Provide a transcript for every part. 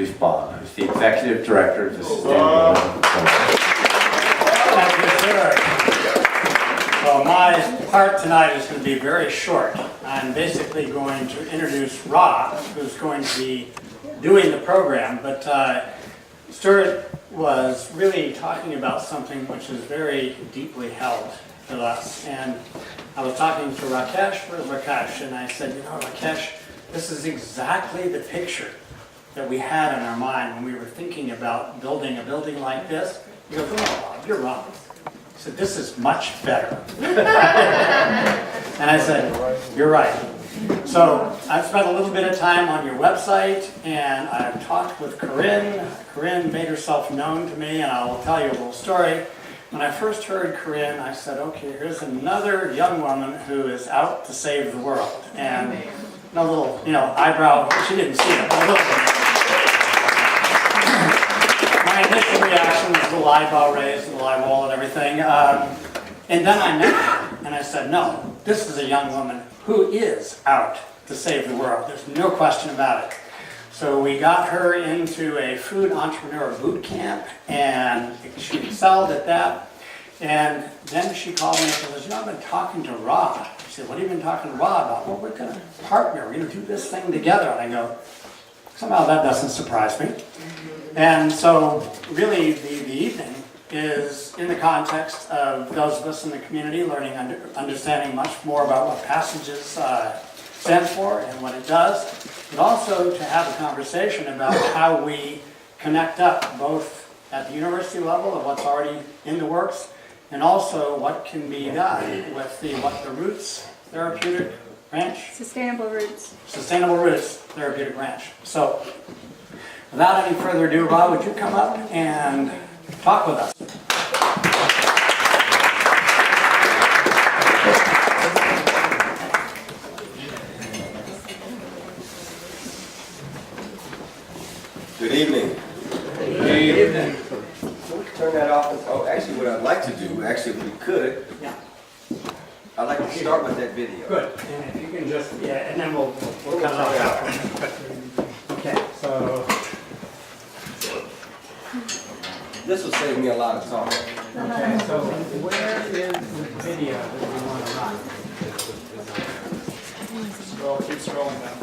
introduce Bob, who's the Executive Director of the Sustainable Living Program. Thank you, sir. Well, my part tonight is going to be very short. I'm basically going to introduce Rob, who's going to be doing the program, but Stuart was really talking about something which is very deeply held to us. And I was talking to Rakesh, where's Rakesh? And I said, you know, Rakesh, this is exactly the picture that we had in our mind when we were thinking about building a building like this. He goes, oh, Bob, you're wrong. He said, this is much better. And I said, you're right. So I've spent a little bit of time on your website, and I've talked with Corinne. Corinne made herself known to me, and I will tell you a little story. When I first heard Corinne, I said, okay, here's another young woman who is out to save the world. And no little, eyebrow, she didn't see it, but a little bit. My initial reaction was a little eyebrow raised, a little eye roll and everything. And then I met her, and I said, no, this is a young woman who is out to save the world. There's no question about it. So we got her into a food entrepreneur boot camp, and she excelled at that. And then she called me and said, I've been talking to Rob. She said, what have you been talking to Rob about? Well, we're going to partner. We're going to do this thing together. And I go, somehow that doesn't surprise me. And so really the evening is in the context of those of us in the community learning, understanding much more about what Passages stands for and what it does, but also to have a conversation about how we connect up both at the university level of what's already in the works, and also what can be done with the Roots Therapeutic Ranch? Sustainable Roots. Sustainable Roots Therapeutic Ranch. So without any further ado, Rob, would you come up and talk with us? Good evening. Good evening. Turn that off. Oh, actually, what I'd like to do, actually, if we could, Yeah. I'd like to start with that video. Good. And if you can just, and then we'll cut it off after. Okay, so. This will save me a lot of talk. Okay, so where is the video that we want to run? Keep scrolling down.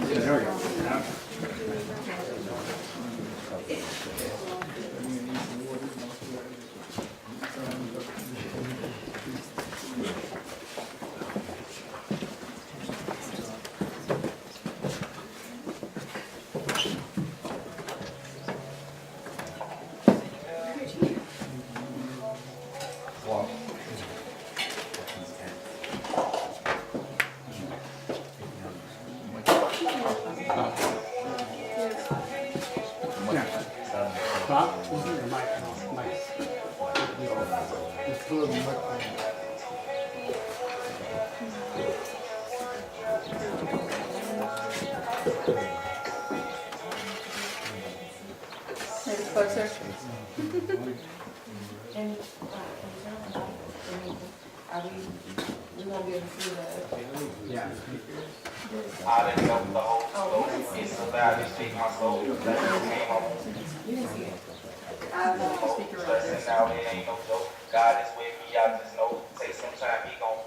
There we go. Bob, this is the mic. Just pull the mic. Maybe closer. And we won't be able to see that. Yeah. I didn't know the whole story. It's so bad, they speak my soul. That came home. You can see it. I will speak around there. Blessing out, it ain't no joke. God is with me, I just know. Take some time, he gon'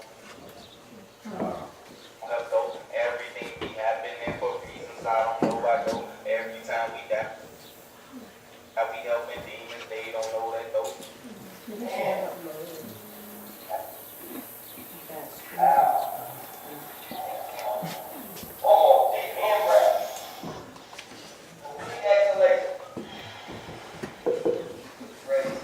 help though. Everything we have been there for reasons I don't know, I know. Every time we die, how we helping demons, they don't know that though. Oh, and right. Excellent. Praise.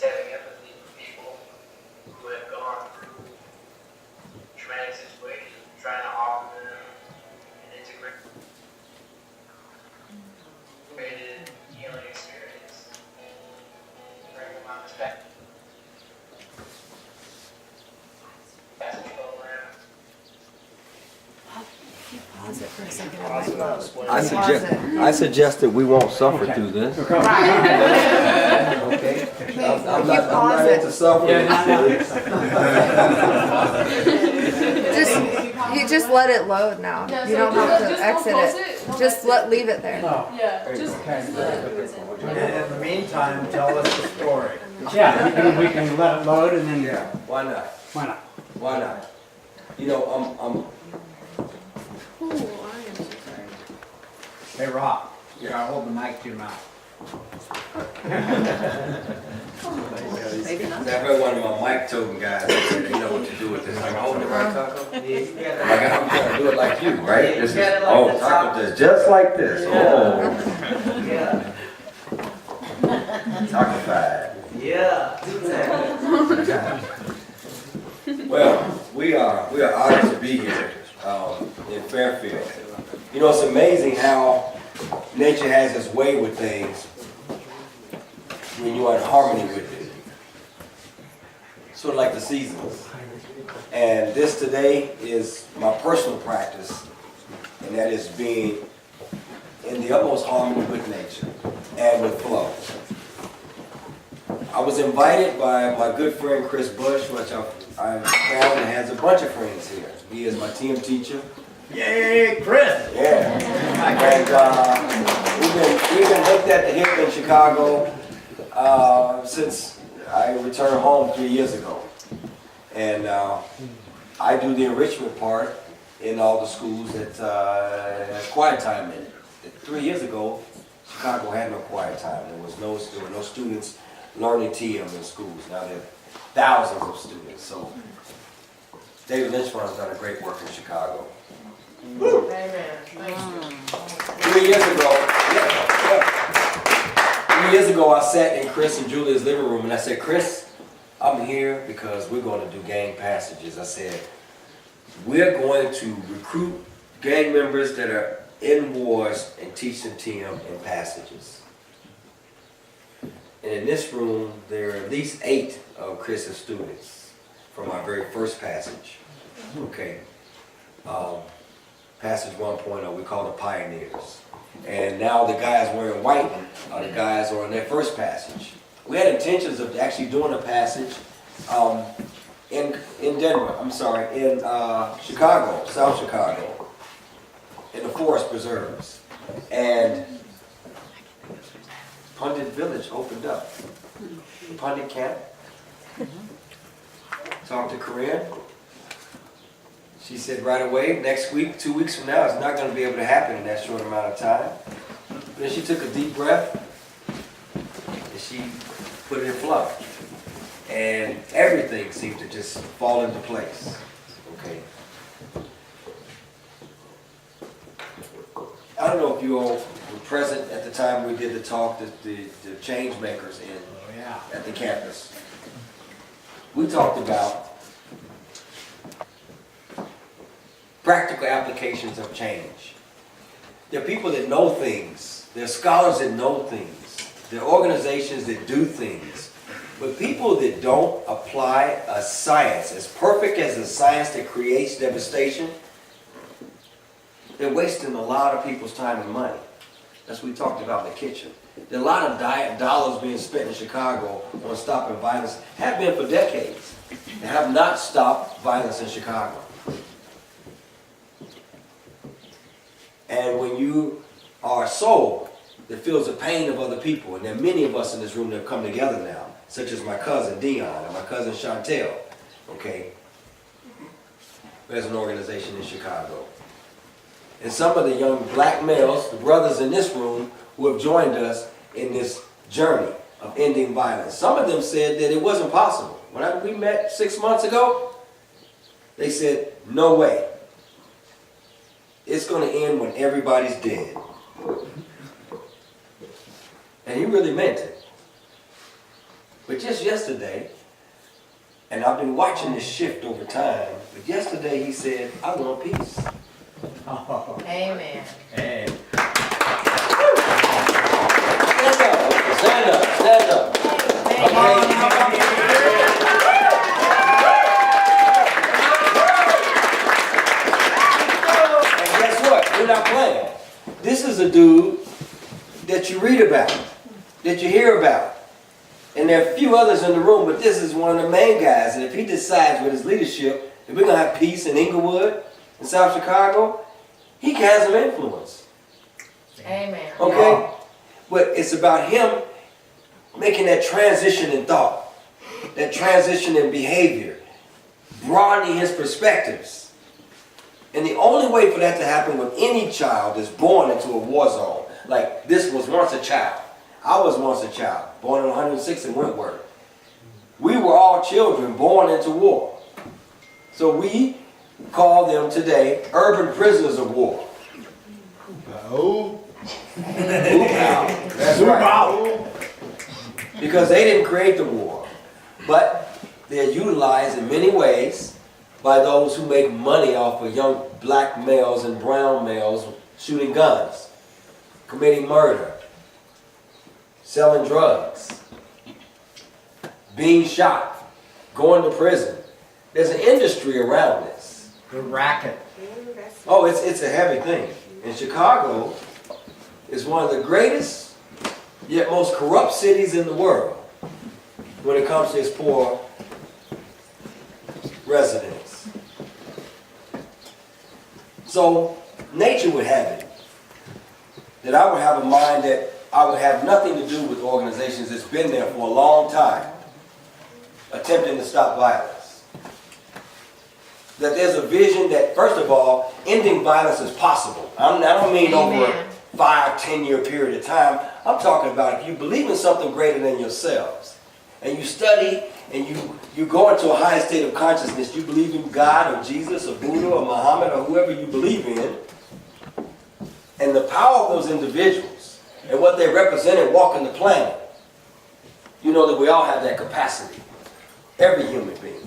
Having empathy for people who have gone through traumatic situations, trying to offer them an integrated healing experience. Bring them my perspective. That's the program. For a second, Pause I it might on load. display. I suggest that we won't suffer through this. Okay? I'm not into suffering. You just let it load now. Yeah, You so don't have to just exit don't close it. it. Just leave it there. Oh, Yeah, just. And in the meantime, tell us the story. yeah, we can let it load and then, Yeah, why not? why not? Why not? You know, Hey, Rob, you gotta hold the mic to your mouth. Maybe not. I heard one of my mic token guys that said they know what to do with this. Like, hold it right, Taco? Like, I'm trying to do it like you, right? This is, You got it like oh, the Taco top. does just like this. Oh, Yeah. Taco-fied. Yeah. Well, we are honored to be here in Fairfield. You know, it's amazing how nature has its way with things when you are in harmony with it. Sort of like the seasons. And this today is my personal practice, and that is being in the utmost harmony with nature and with flow. I was invited by my good friend Chris Bush, which I found and has a bunch of friends here. He is my team teacher. Yay, Chris! Yeah. And we've been hooked at the hip in Chicago since I returned home 3 years ago. And I do the enrichment part in all the schools that has quiet time in it. 3 years ago, Chicago had no quiet time. There were no students learning TM in schools. Now there are thousands of students. So David Lynch Fund has done a great work in Chicago. Amen. 3 years ago, 3 years ago, I sat in Chris and Julia's living room and I said, Chris, I'm here because we're going to do gang passages. I said, we're going to recruit gang members that are in wars and teach them TM in passages. And in this room, there are at least 8 of Chris's students from our very first passage. Okay. Passage 1.0, we call the pioneers. And now the guys wearing white are the guys who are on their first passage. We had intentions of actually doing a passage in Chicago, South Chicago, in the forest preserves. And Pundit Village opened up. The Pundit camp. Talked to Corinne. She said right away, next week, 2 weeks from now, it's not going to be able to happen in that short amount of time. But then she took a deep breath and she put it in flow. And everything seemed to just fall into place. Okay. I don't know if you all were present at the time we did the talk, the change makers at the campus. We talked about practical applications of change. There are people that know things. There are scholars that know things. There are organizations that do things. But people that don't apply a science as perfect as the science that creates devastation, they're wasting a lot of people's time and money. That's what we talked about in the kitchen. There are a lot of dollars being spent in Chicago on stopping violence, have been for decades, and have not stopped violence in Chicago. And when you are a soul that feels the pain of other people, and there are many of us in this room that have come together now, such as my cousin Dion and my cousin Chantel, okay? There's an organization in Chicago. And some of the young black males, the brothers in this room, who have joined us in this journey of ending violence. Some of them said that it wasn't possible. When we met 6 months ago, they said, no way. It's going to end when everybody's dead. And he really meant it. But just yesterday, and I've been watching this shift over time, but yesterday he said, I want peace. Amen. Hey. Stand up, stand up. And guess what? We're read about, that you hear about. And there are a few others in the room, but this is one of the main guys. And if he decides with his leadership that we're going to have peace in Inglewood, in South Chicago, he can have some influence. Amen. Okay? But it's about him making that transition in thought, that transition in behavior, broadening his perspectives. And the only way for that to happen with any child that's born into a war zone, like this was once a child. I was once a child, born in 106 in Wentworth. We were all children born into war. So we call them today urban prisoners of war. Oh. Move out. That's right. Because they didn't create the war, but they're utilized in many ways by those who make money off of young black males and brown males shooting guns, committing murder, selling drugs, being shot, going to prison. There's an industry around this. The racket. Oh, it's a heavy thing. And Chicago is one of the greatest, yet most corrupt cities in the world when it comes to its poor residents. So nature would have it that I would have a mind that I would have nothing to do with organizations that's been there for a long time, attempting to stop violence. That there's a vision that, first of all, ending violence is possible. I don't mean over a 5-10 year period of time. I'm talking about if you believe in something greater than yourselves, and you study, and you go into a higher state of consciousness, you believe in God or Jesus or Buddha or Muhammad or whoever you believe in, and the power of those individuals and what they represent and walk on the planet, you know that we all have that capacity. Every human being.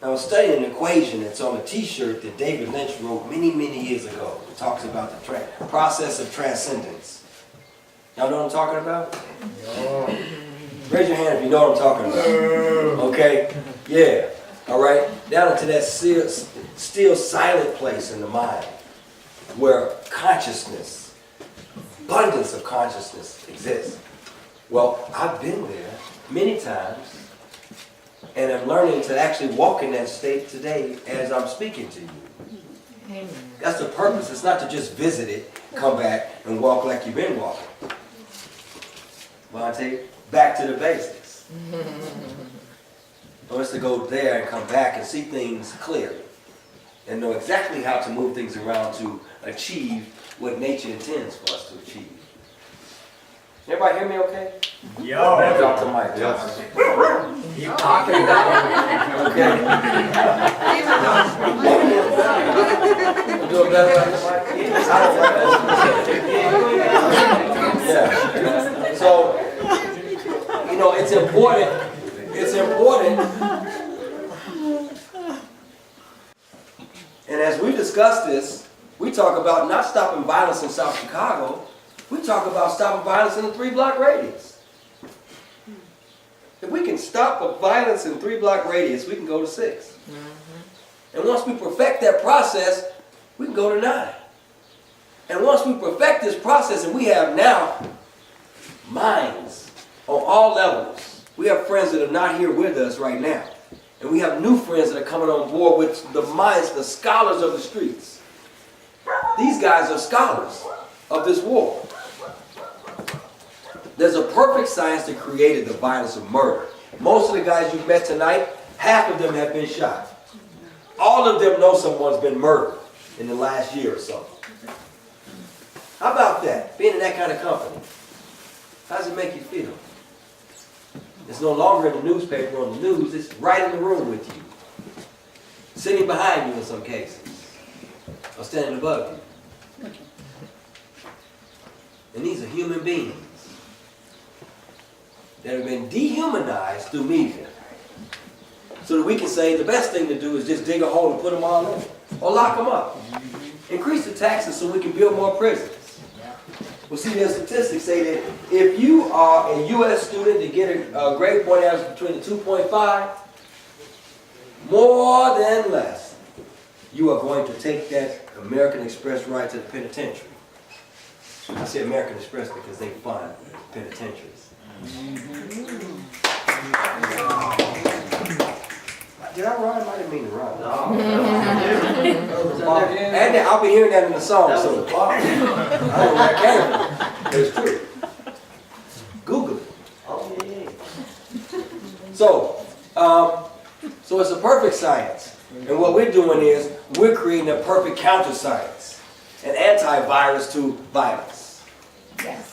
I was studying an equation that's on a t-shirt that David Lynch wrote many, many years ago. It talks about the process of transcendence. Y'all know what I'm talking about? Raise your hand if you know what I'm talking about. Okay? Yeah. All right? Down into that still silent place in the mind where consciousness, abundance of consciousness exists. Well, I've been there many times, and I'm learning to actually walk in that state today as I'm speaking to you. Amen. That's the purpose. It's not to just visit it, come back, and walk like you've been walking. Monte, back to the basics. For us to go there and come back and see things clearly and know exactly how to move things around to achieve what nature intends for us to achieve. Everybody hear me okay? Yo. Drop the mic. Yes. Keep talking about Okay. I'm doing better on the mic. Yeah. So, you know, it's important. It's important. And as we discuss this, we talk about not stopping violence in South Chicago. We talk about stopping violence in a 3-block radius. If we can stop a violence in a 3-block radius, we can go to 6. And once we perfect that process, we can go to 9. And once we perfect this process, and we have now minds on all levels. We have friends that are not here with us right now. And we have new friends that are coming on board with the minds, the scholars of the streets. These guys are scholars of this war. There's a perfect science that created the violence of murder. Most of the guys you've met tonight, half of them have been shot. All of them know someone's been murdered in the last year or so. How about that? Being in that kind of company. How does it make you feel? It's no longer in the newspaper or on the news, it's right in the room with you. Sitting behind you in some cases. Or standing above you. And these are human beings that have been dehumanized through media. So that we can say the best thing to do is just dig a hole and put them all in. Or lock them up. Increase the taxes so we can build more prisons. Well, see, their statistics say that if you are a U.S. student to get a grade point average between the 2.5, more than less, you are going to take that American Express ride to the penitentiary. I say American Express because they fund penitentiaries. Did I rhyme? I didn't mean to rhyme. And I'll be hearing that in the song, so I don't know where that came from. It's true. Google it. So it's a perfect science. And what we're doing is we're creating a perfect counter science, an antivirus to violence. Yes.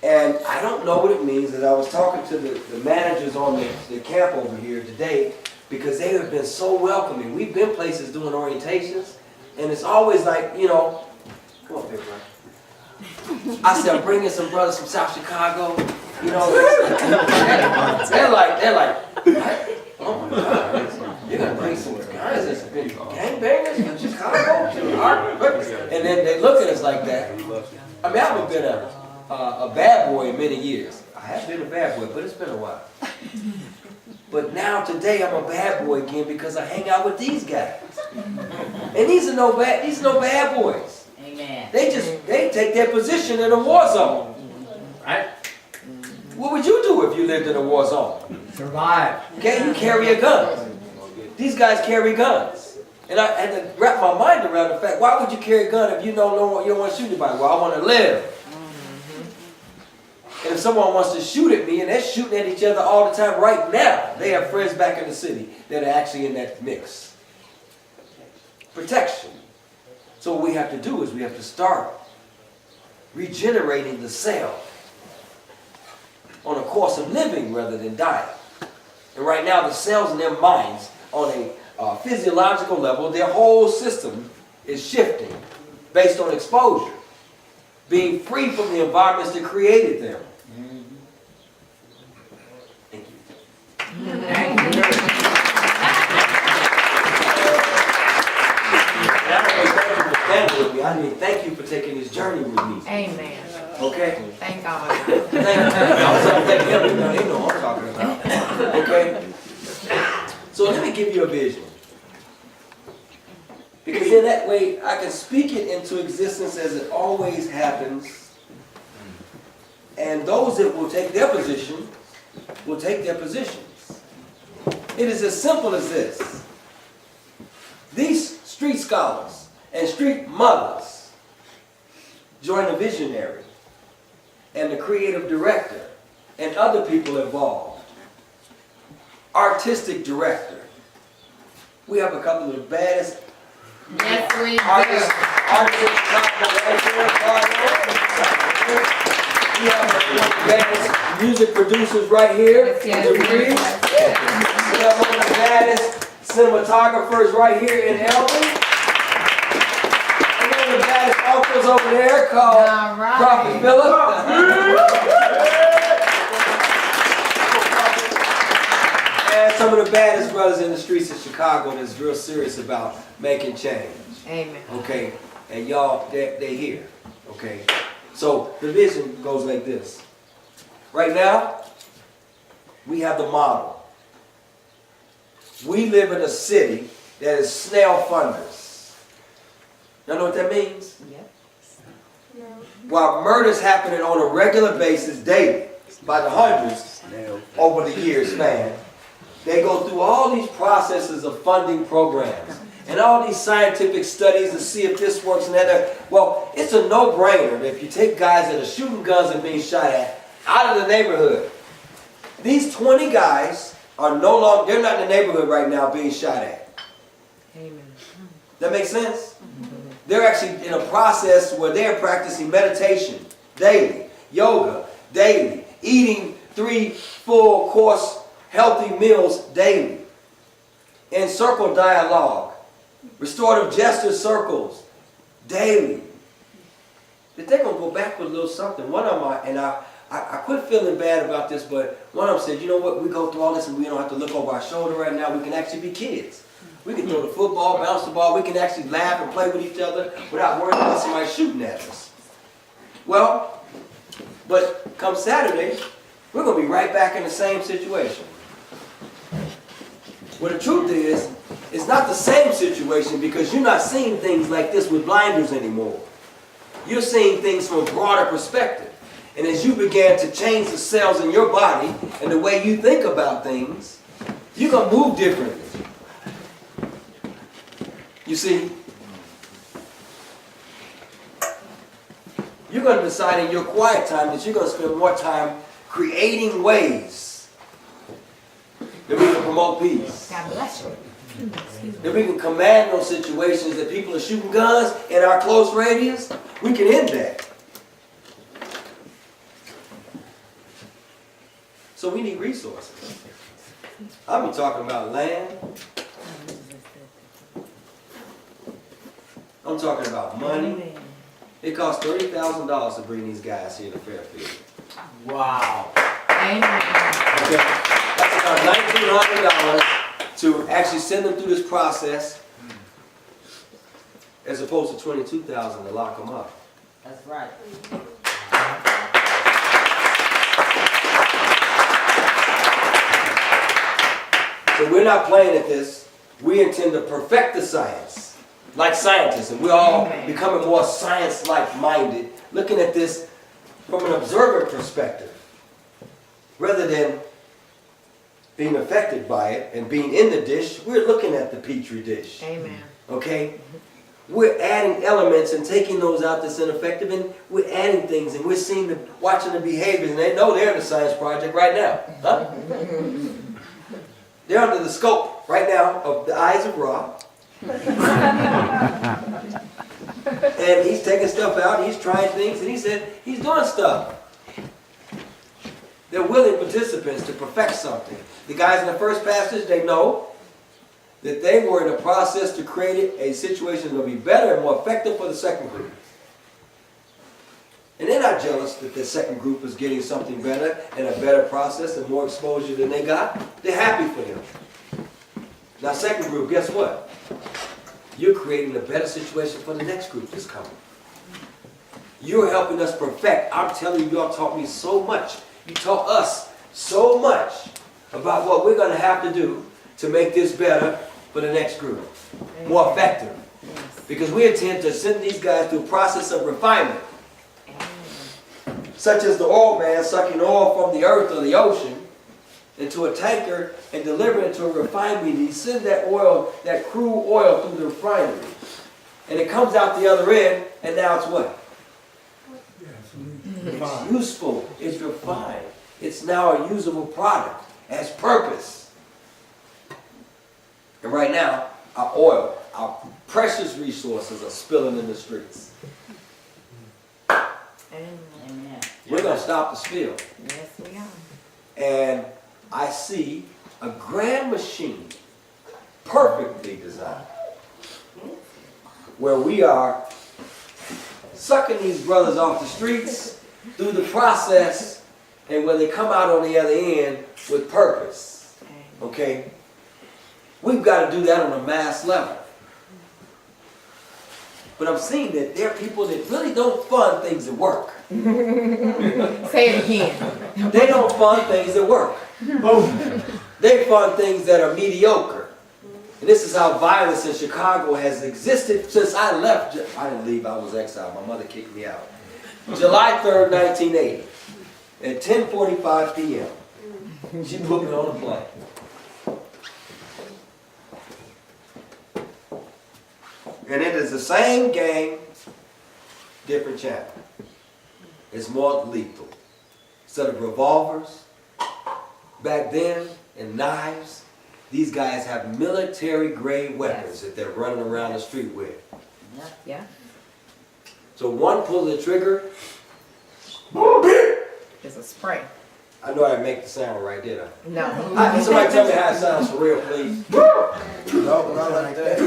And I don't know what it means, as I was talking to the managers on the camp over here today, because they have been so welcoming. We've been places doing orientations, and it's always like, you know, come on, big brother. I said, I'm bringing some brothers from South Chicago, you know. They're like, oh my God, you're going to bring some guys that's been gangbangers from Chicago to our, and then they look at us like that. I mean, I haven't been a bad boy in many years. I have been a bad boy, but it's been a while. But now today I'm a bad boy again because I hang out with these guys. And these are no bad boys. Amen. They take their position in a war zone. Right? What would you do if you lived in a war zone? Survive. Okay, you carry a gun. These guys carry guns. And I had to wrap my mind around the fact, why would you carry a gun if you don't want to shoot anybody? Well, I want to live. And if someone wants to shoot at me, and they're shooting at each other all the time right now, they have friends back in the city that are actually in that mix. Protection. So what we have to do is we have to start regenerating the cell on a course of living rather than dying. And right now the cells in their minds on a physiological level, their whole system is shifting based on exposure, being free from the environments that created them. Thank you. With me. I mean, thank you for taking this journey with me. Amen. Okay? Thank God. Thank you. Thank him. They know what I'm talking about. Okay? So let me give you a vision. Because in that way, I can speak it into existence as it always happens. And those that will take their position will take their positions. It is as simple as this. These street scholars and street mothers join the visionary and the creative director and other people involved. Artistic director. We have a couple of the baddest Yes, we do. artists right here. We have the baddest music producers right here. Yes, in the yes, Breeze. yes. We have one of the baddest cinematographers right here in Elton. And one of the baddest uncles over there called All right. Prophet Philip. And some of the baddest brothers in the streets of Chicago that's real serious about making change. Amen. Okay? And y'all, they're here. Okay? So the vision goes like this. Right now, we have the model. We live in a city that is snail funders. Y'all know what that means? Yep. While murders happening on a regular basis daily, by the hundreds over the years span, they go through all these processes of funding programs and all these scientific studies to see if this works and that. Well, it's a no-brainer that if you take guys that are shooting guns and being shot at out of the neighborhood, these 20 guys are no longer, they're not in the neighborhood right now being shot at. Amen. That makes sense? They're actually in a process where they're practicing meditation daily, yoga daily, eating 3 full course healthy meals daily, in circle dialogue, restorative gesture circles daily. That they're going to go back with a little something. One of them, and I quit feeling bad about this, but one of them said, you know what, we go through all this and we don't have to look over our shoulder right now. We can actually be kids. We can throw the football, bounce the ball. We can actually laugh and play with each other without worrying about somebody shooting at us. Well, but come Saturday, we're going to be right back in the same situation. Well, the truth is It's not the same situation because you're not seeing things like this with blinders anymore. You're seeing things from a broader perspective. And as you began to change the cells in your body and the way you think about things, you're going to move differently. You see, you're going to decide in your quiet time that you're going to spend more time creating ways that we can promote peace. God bless you. That we can command those situations that people are shooting guns in our close radius. We can end that. So we need resources. I'll be talking about land. I'm talking about money. It costs $30,000 to bring these guys here to Fairfield. Wow. Amen. Okay? That's about $1,900 to actually send them through this process, as opposed to $22,000 to lock them up. That's right. So we're not playing at this. We intend to perfect the science, like scientists, and we're all becoming more science-like minded, looking at this from an observer perspective, rather than being affected by it and being in the dish. We're looking at the petri dish. Amen. Okay? We're adding elements and taking those out that's ineffective, and we're adding things, and we're seeing watching the behaviors, and they know they're in the science project right now. Huh? They're under the scope right now of the eyes of Ra. And he's taking stuff out, he's trying things, and he said he's doing stuff. They're willing participants to perfect something. The guys in the first passage, they know that they were in a process to create a situation that will be better and more effective for the second group. And they're not jealous that the second group is getting something better and a better process and more exposure than they got. They're happy for them. Now, second group, guess what? You're creating a better situation for the next group that's coming. You're helping us perfect. I'm telling you, y'all taught me so much. You taught us so much about what we're going to have to do to make this better for the next group. More effective. Because we intend to send these guys through a process of refinement. Such as the oil man sucking oil from the earth or the ocean into a tanker and delivering it to a refinery. He sends that oil, that crude oil, through the refinery. And it comes out the other end, and now it's what? It's useful. It's refined. It's now a usable product. It has purpose. And right now, our oil, our precious resources are spilling in the streets. Amen. We're going to stop the spill. Yes, we are. And I see a grand machine, perfectly designed, where we are sucking these brothers off the streets through the process, and when they come out on the other end with purpose. Okay? We've got to do that on a mass level. But I'm seeing that there are people that really don't fund things that work. Say it again. They don't fund things that work. They fund things that are mediocre. And this is how violence in Chicago has existed since I left. I didn't leave, I was exiled. My mother kicked me out. July 3rd, 1980, at 10:45 p.m. She put me on a plane. And it is the same game, different channel. It's more lethal. Instead of revolvers, back then, and knives, these guys have military-grade weapons that they're running around the street with. Yeah. So one pull of the trigger, It's a spray. I know I didn't make the sound right, did I? No. Somebody tell me how it sounds for real, please. No, not like that.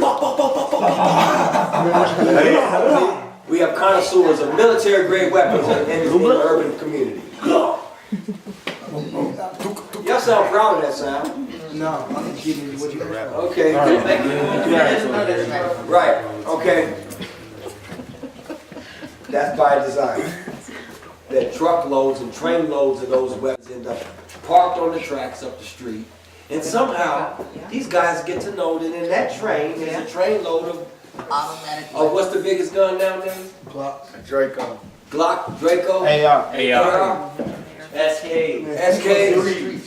We have connoisseurs of military-grade weapons in the urban community. Y'all sound proud of that sound. No, I'm kidding. What you rap? Okay. Right, okay. That's by design. That truckloads and train loads of those weapons end up parked on the tracks up the street, And somehow, these guys get to know that in that train, there's a train load of what's the biggest gun nowadays? Draco. Glock, Draco, AR. SK, M16.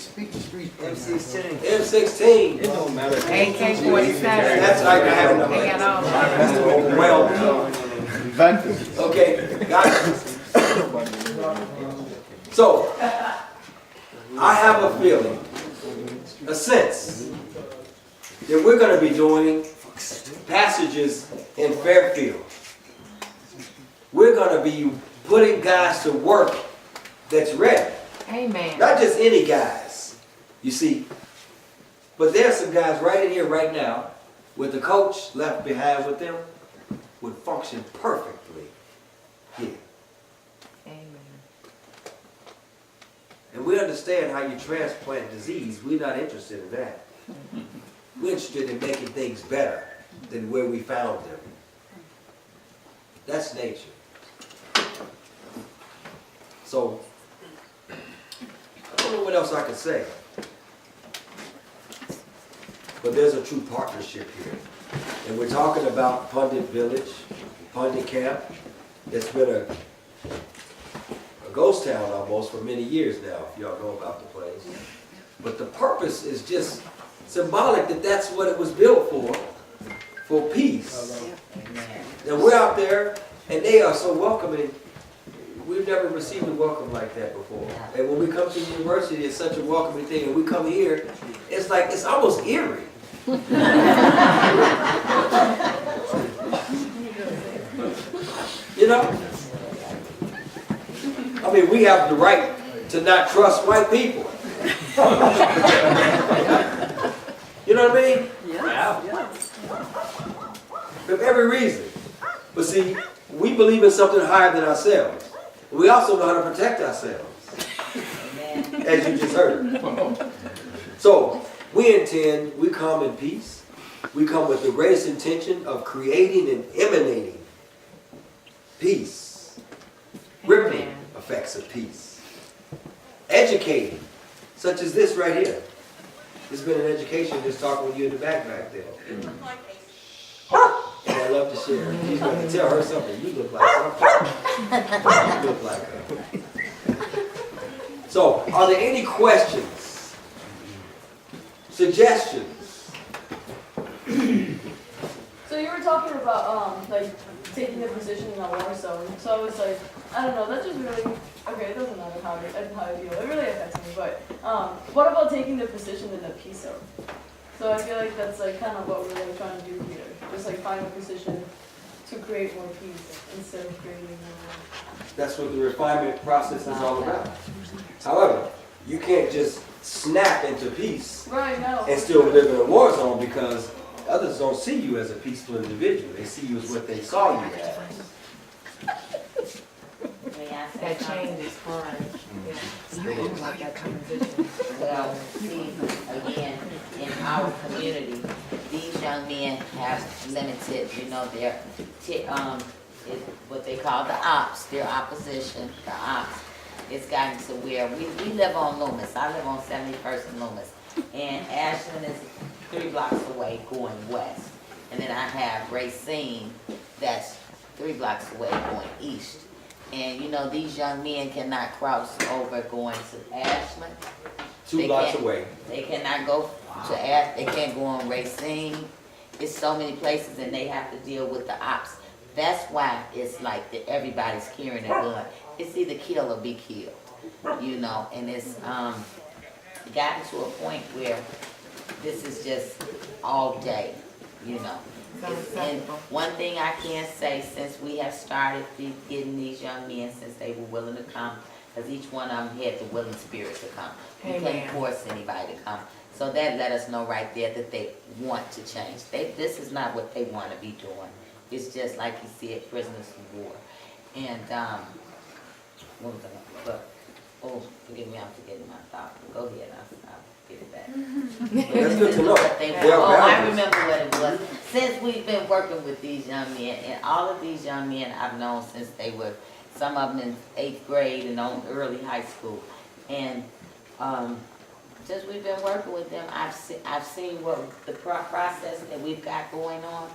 M16. It don't matter. AK-47. That's like I have enough. They got all of them. That's the overwhelming. Vectors. Okay, got it. So, I have a feeling, a sense, that we're going to be doing passages in Fairfield. We're going to be putting guys to work that's ready. Amen. Not just any guys, you see. But there's some guys right in here right now, with the coach left behind with them, would function perfectly here. Amen. And we understand how you transplant disease. We're not interested in that. We're interested in making things better than where we found them. That's nature. So, I don't know what else I can say. But there's a true partnership here. And we're talking about Pundit Village, Pundit Camp. It's been a ghost town almost for many years now, if y'all know about the place. But the purpose is just symbolic that that's what it was built for peace. And we're out there, and they are so welcoming. We've never received a welcome like that before. And when we come to the university, it's such a welcoming thing. And we come here, it's like, it's almost eerie. You know? I mean, we have the right to not trust white people. You know what I mean? Yeah. For every reason. But see, we believe in something higher than ourselves. We also know how to protect ourselves. As you just heard. So, we come in peace. We come with the greatest intention of creating and emanating peace. Rippling effects of peace. Educating, such as this right here. It's been an education just talking with you in the back there. And I love to share. She's going to tell her something. You look like something. You look like her. So, are there any questions? Suggestions? So you were talking about like taking the position in a war zone. So I was like, I don't know, that just really okay. It doesn't matter how I feel. It really affects me. But what about taking the position in the peace zone? So I feel like that's like kind of what we're like trying to do here. Just like find a position to create more peace instead of creating more. That's what the refinement process is all about. However, you can't just snap into peace Right now. and still live in a war zone because others don't see you as a peaceful individual. They see you as what they saw you as. That change is hard. Yeah. Like that transition. Well, see, again, in our community, these young men have limited, their, what they call the ops, their opposition, the ops. It's gotten to where we live on Loomis. I live on 71st and Loomis. And Ashland is 3 blocks away going west. And then I have Racine that's 3 blocks away going east. And these young men cannot cross over going to Ashland. 2 blocks away. They cannot go to they can't go on Racine. It's so many places and they have to deal with the ops. That's why it's like that everybody's carrying a gun. It's either kill or be killed, and it's gotten to a point where this is just all day, And one thing I can say, since we have started getting these young men, since they were willing to come, because each one of them had the willing spirit to come. We couldn't force anybody to come. So that let us know right there that they want to change. This is not what they want to be doing. It's just like you said, prisoners of war. And, what was I going to forgive me, I'm forgetting my thought. Go ahead, I'll get it back. That's good to know. I remember what it was. Since we've been working with these young men, and all of these young men I've known since they were, some of them in 8th grade and on early high school. And since we've been working with them, I've seen what the process that we've got going on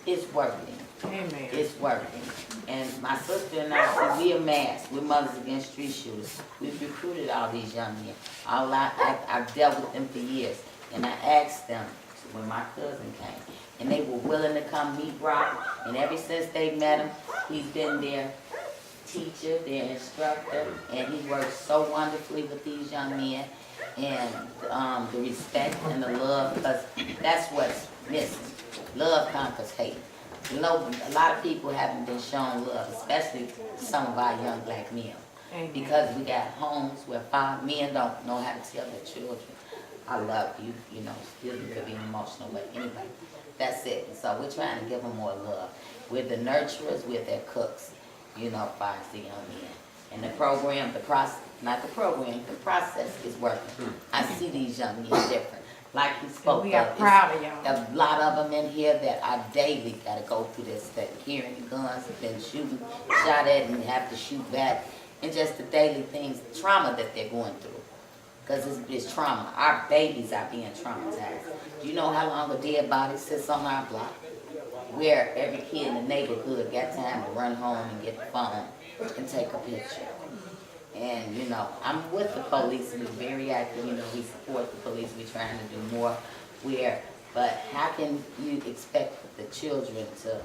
is working. Amen. It's working. And my sister and I, we amassed, we're Mothers Against Street Shooters. We've recruited all these young men. I've dealt with them for years. And I asked them when my cousin came. And they were willing to come meet Brock. And ever since they met him, he's been their teacher, their instructor. And he works so wonderfully with these young men. And the respect and the love, because that's what's missing. Love conquers hate. You know, a lot of people haven't been shown love, especially some of our young black men. Amen. Because we got homes where men don't know how to tell their children, I love you, you know, still you could be emotional, but anyway, that's it. And so we're trying to give them more love. We're the nurturers, we're their cooks, you know, for the young men. And the program, the process is working. I see these young men different. Like he spoke We are of, proud of y'all. a lot of them in here that are daily gotta go through this, that hearing guns, been shot at and have to shoot back, and just the daily things, trauma that they're going through. Cause it's trauma. Our babies are being traumatized. Do you know how long a dead body sits on our block? Where every kid in the neighborhood got time to run home and get the phone and take a picture. And, you know, I'm with the police, we're very active, you know, we support the police, we're trying to do more but how can you expect the children to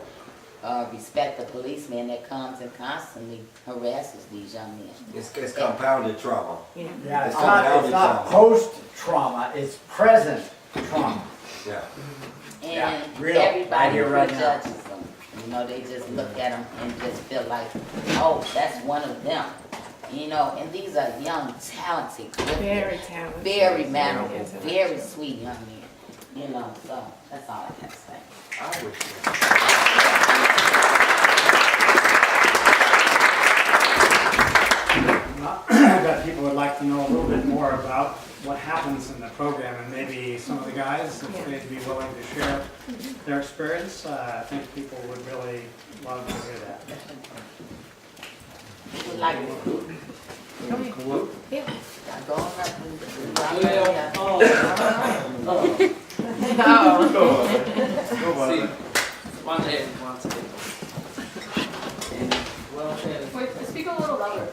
respect the policeman that comes and constantly harasses these young men? It's compounded trauma. Yeah, it's not post-trauma, it's present trauma. Yeah. And real. Right everybody here, right now. prejudges them. You know, they just look at them and just feel like, oh, that's one of them. You know, and these are young, talented, Very talented. very mannerable, Yes, it is. very sweet young men. You know, so that's all I can say. I would. I bet people would like to know a little bit more about what happens in the program, and maybe some of the guys, if they'd be willing to share their experience. I think people would really love to hear that. Would like to. Yeah. Go on up and Wait, speak a little louder.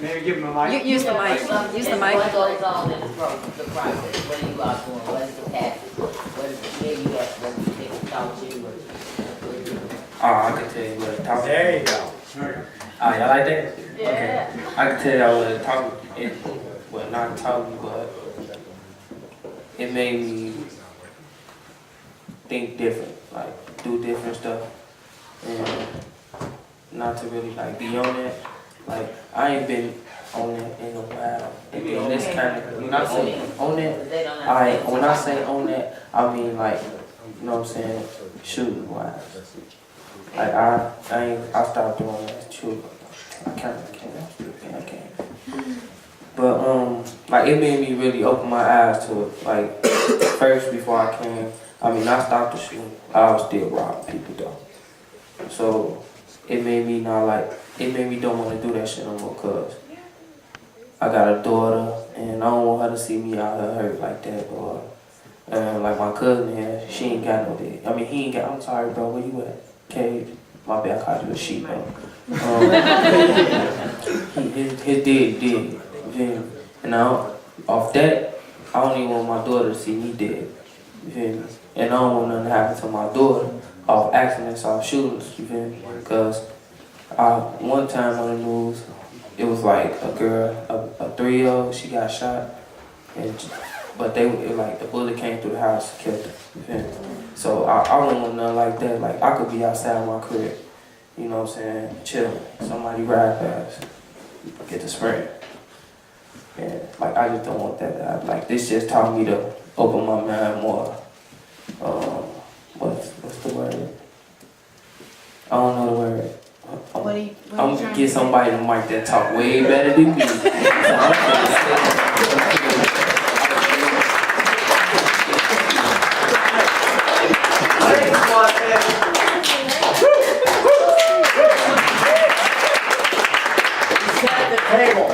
Maybe give them a mic. Use the mic. Use the mic. What goes on in the process? What are you all doing? What is the package? What is where you at? What do you think about you? I can tell you what it talk. There you go. Oh, y'all like that? Yeah. Okay. I can tell y'all what it talk. Well, not talking, but it made me think different, like do different stuff, and not to really like be on that. Like I ain't been on that in a while. And then this kind of, when I say on that, when I say on that, I mean like, you know what I'm saying, shooting wise. Like I stopped doing that shooting. I can't. But like it made me really open my eyes to it. Like first before I came, I stopped the shooting. I was still robbing people though. So it made me don't want to do that shit no more, cause I got a daughter and I don't want her to see me out here hurt like that, or like my cousin here, she ain't got no dad. He ain't got. I'm sorry, bro. Where you at? Cage. My bad, I called you a sheep, bro. His did. And now, off that, I don't even want my daughter to see me dead. You feel me? And I don't want nothing to happen to my daughter off accidents, off shootings. You feel me? Because one time on the news, it was like a girl, a 3-year-old, she got shot, but the bullet came through the house and killed her. You feel me? So I don't want nothing like that. Like I could be outside my crib, you know what I'm saying, chilling. Somebody ride past, get the sprint. And like I just don't want that to happen. Like this just taught me to open my mind more. What's the word? I don't know the word. I'm gonna get somebody to mic that talk way better than me. Set the table.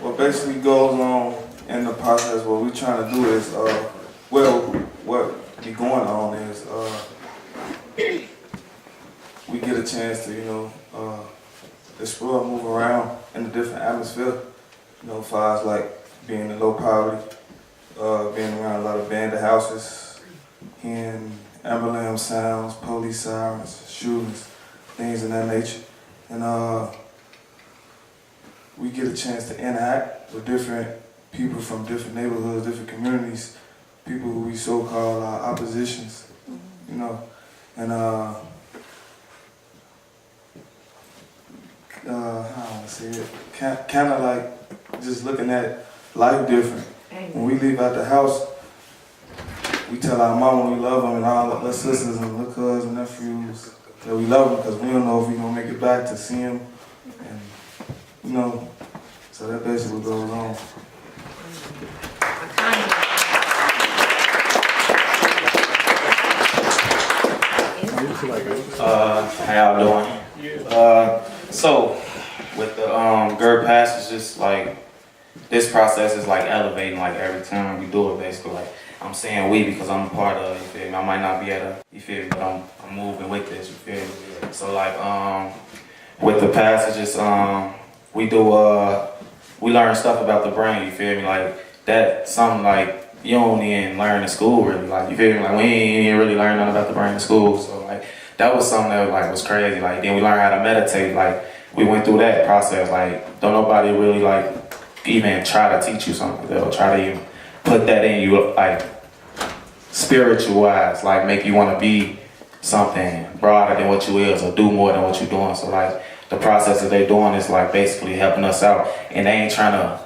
What basically goes on in the process, what we're trying to do is, what be going on is, we get a chance to, explore, move around in a different atmosphere. As far as like being in low poverty, being around a lot of abandoned houses, hearing ambulance sounds, police sirens, shootings, things of that nature. And we get a chance to interact with different people from different neighborhoods, different communities, people who we so-called oppositions, and how I say it, kind of like just looking at life different. When we leave out the house, we tell our mama we love them and all our sisters and little cousins and nephews that we love them because we don't know if we're going to make it back to see them. And, so that basically what goes on. How y'all doing? So with the GERD pass, it's just like this process is like elevating like every time we do it. Basically, like I'm saying we because I'm a part of it. You feel me? I might not be at a, you feel me, but I'm moving with this. You feel me? So like with the pass, it's just we learn stuff about the brain. You feel me? Like that something like you don't even learn in school really. Like you feel me? Like we ain't even really learn nothing about the brain in school. So like that was something that like was crazy. Like then we learned how to meditate. Like we went through that process. Like don't nobody really like even try to teach you something. They'll try to even put that in you like spiritual wise, like make you want to be something broader than what you is or do more than what you're doing. So like the process that they're doing is like basically helping us out, and they ain't trying to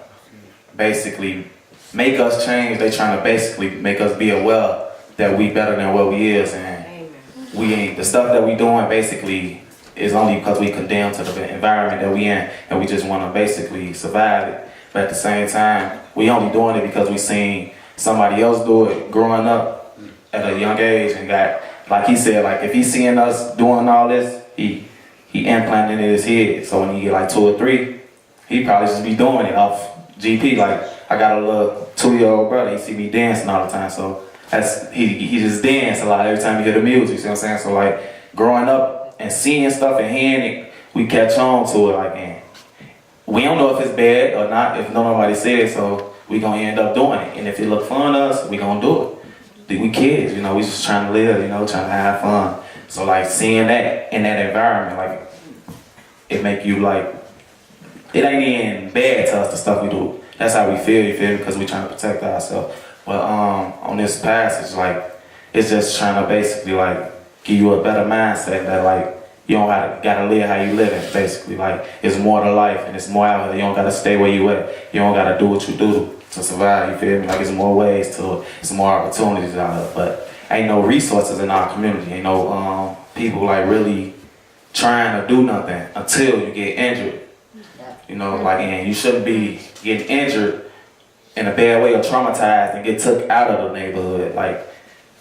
basically make us change. They trying to basically make us be aware that we better than what we is, and we ain't. The stuff that we doing basically is only because we condemn to the environment that we in, and we just want to basically survive it. But at the same time, we only doing it because we seen somebody else do it growing up at a young age and got, like he said, like if he's seeing us doing all this, he implanted it in his head. So when he get like 2 or 3, he probably just be doing it off GP. Like I got a little 2-year-old brother, he see me dancing all the time. So that's he just dance a lot every time he hear the music, you see what I'm saying? So like growing up and seeing stuff and hearing it, we catch on to it like, and we don't know if it's bad or not, if nobody says so. We gonna end up doing it, and if it look fun to us, we gonna do it. We kids, we just trying to live, trying to have fun. So like seeing that in that environment, like it make you like, it ain't even bad to us the stuff we do. That's how we feel, you feel me? Because we trying to protect ourselves. But on this passage, like it's just trying to basically like give you a better mindset that like you don't gotta live how you living, basically. Like it's more to life and it's more out here. You don't gotta stay where you at. You don't gotta do what you do to survive, you feel me? Like it's more ways to it. It's more opportunities out there. But ain't no resources in our community. Ain't no people like really trying to do nothing until you get injured. Like, and you shouldn't be getting injured in a bad way or traumatized and get took out of the neighborhood, like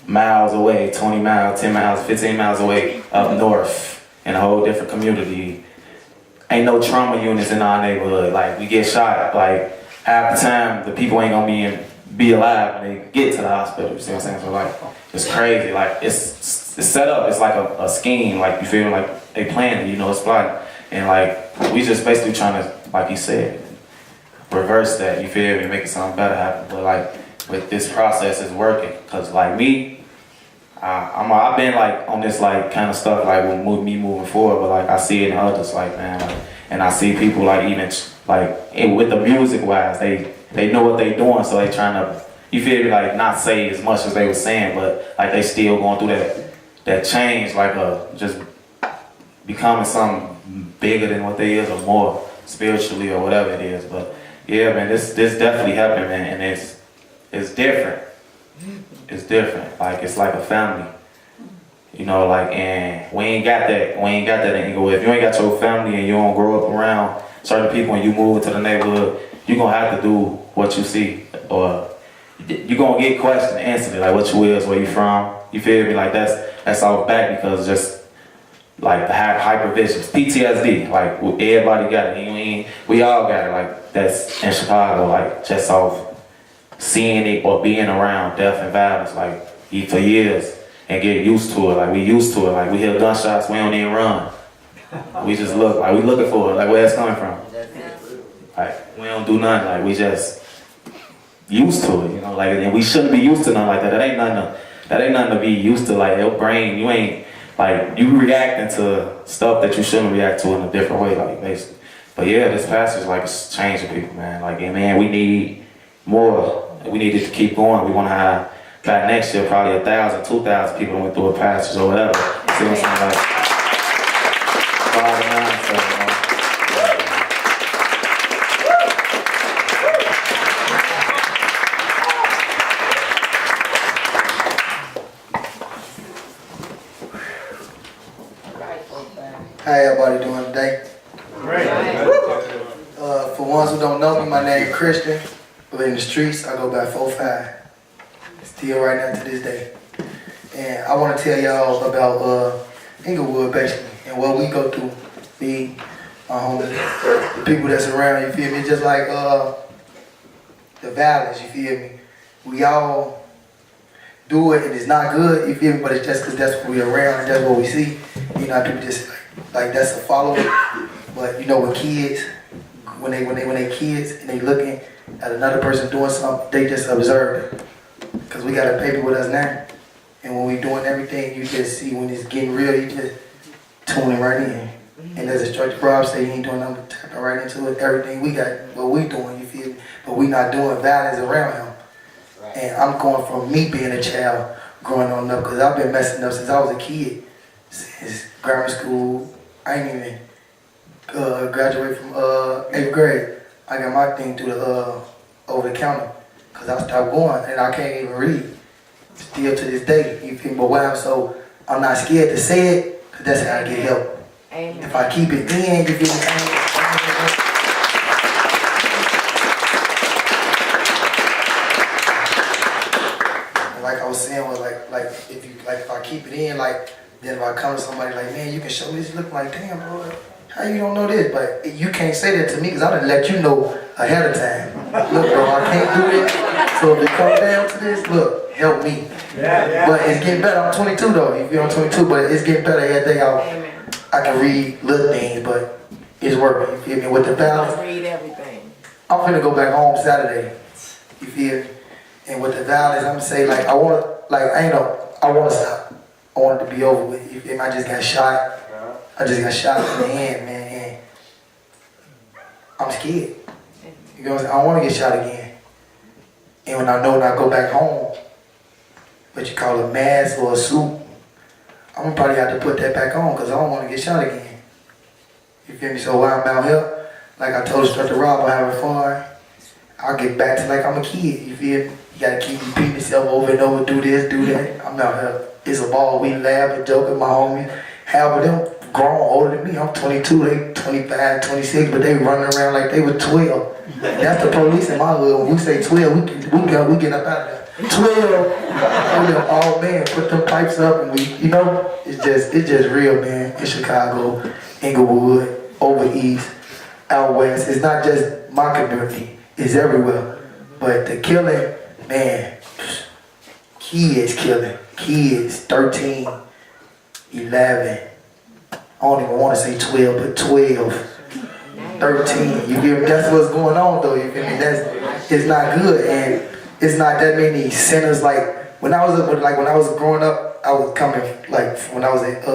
miles away, 20 miles, 10 miles, 15 miles away up north in a whole different community. Ain't no trauma units in our neighborhood. Like we get shot, like half the time the people ain't gonna be alive when they get to the hospital, you see what I'm saying? So like, it's crazy, like it's set up, it's like a scheme, like you feel like they planned it, it's plotting. And like, we just basically trying to, like he said, reverse that, you feel me, making something better happen. But like, with this process is working, cause like me, I've been like on this like kind of stuff like with me moving forward, but like I see it in others, like man, like, and I see people like even like with the music wise, they know what they doing, so they trying to, you feel me, like not say as much as they were saying, but like they still going through that change, like just becoming something bigger than what they is or more spiritually or whatever it is. But yeah, man, this definitely happened, man, and it's different. It's different. Like it's like a family. Like, and we ain't got that in Inglewood. If you ain't got your family and you don't grow up around certain people and you move into the neighborhood, you're gonna have to do what you see, or you're gonna get questioned instantly, like what you is, where you from. You feel me? Like that's all back because just like the hypervigilance, PTSD. Like everybody got it. We all got it. Like that's in Chicago. Like just off seeing it or being around death and violence. Like for years and get used to it. Like we used to it. Like we hear gunshots, we don't even run. We just look. Like we looking for it. Like where it's coming from. Like we don't do nothing. Like we just used to it. You know. Like and we shouldn't be used to nothing like that. That ain't nothing to be used to. Like your brain, you ain't. Like, you reacting to stuff that you shouldn't react to in a different way, like, basically. But yeah, this passage, like, it's changing people, man. Like, and man, we need more. We need it to keep going. We want to have, by next year, probably 1,000, 2,000 people went through a passage or whatever. See what I'm saying? Like, 5 to 9, so, you know. How everybody doing today? Great. For ones who don't know me, my name is Christian. But in the streets, I go by 4-5. Still right now to this day. And I want to tell y'all about Inglewood, basically, and what we go through. Me, my homies, the people that's around, you feel me? Just like the violence, you feel me? We all do it, and it's not good, you feel me? But it's just because that's what we're around, and that's what we see. You know, people just like that's a follow. But you know, with kids, when they kids and they looking at another person doing something, they just observe it. Cause we got a paper with us now, and when we doing everything, you just see when it's getting real, you just tuning right in. And as Instructor Rob say, he ain't doing nothing but tapping right into it. Everything we got, what we doing, you feel me? But we not doing violence around him. And I'm going from me being a child, growing on up, cause I've been messing up since I was a kid. Since grammar school, I ain't even graduate from 8th grade. I got my thing through the over the counter, cause I stopped going and I can't even read. Still to this day, you feel me? But why I'm not scared to say it, cause that's how I get help. Amen. If I keep it in, you feel me? Like I was saying, well, if I keep it in, then if I come to somebody like, man, you can show me this, look like, damn, bro, how you don't know this? But you can't say that to me because I done let you know ahead of time. Look, bro, I can't do this. So if it comes down to this, look, help me. Yeah. But it's getting better. I'm 22 though. You feel I'm 22, but it's getting better every day. I can read little things, but it's working. You feel me? With the balance, Read everything. I'm finna go back home Saturday. You feel me? And with the violence, I'm gonna say I want to stop. I want it to be over with. You feel me? I just got shot. I just got shot in the hand, man, and I'm scared. You know what I'm saying? I don't want to get shot again. And when I go back home, what you call a mask or a suit, I'm gonna probably have to put that back on because I don't want to get shot again. You feel me? So while I'm out here, like I told Instructor Rob, I'm having fun. I'll get back to like I'm a kid. You feel me? You gotta keep repeating yourself over and over, do this, do that. I'm out here. It's a ball. We laugh and joke with my homies. Half of them grown, older than me. I'm 22, they 25, 26, but they running around like they were 12. That's the police in my hood. When we say 12, we get up out of there. 12, all man, put them pipes up, and it's just real, man. In Chicago, Inglewood, over east, out west. It's not just my community. It's everywhere. But the killing, man, kids killing. Kids, 13, 11, I don't even want to say 12, but 12, 13, you feel me? That's what's going on though, you feel me? It's not good, and it's not that many centers. Like when I was growing up, I was coming, like when I was at,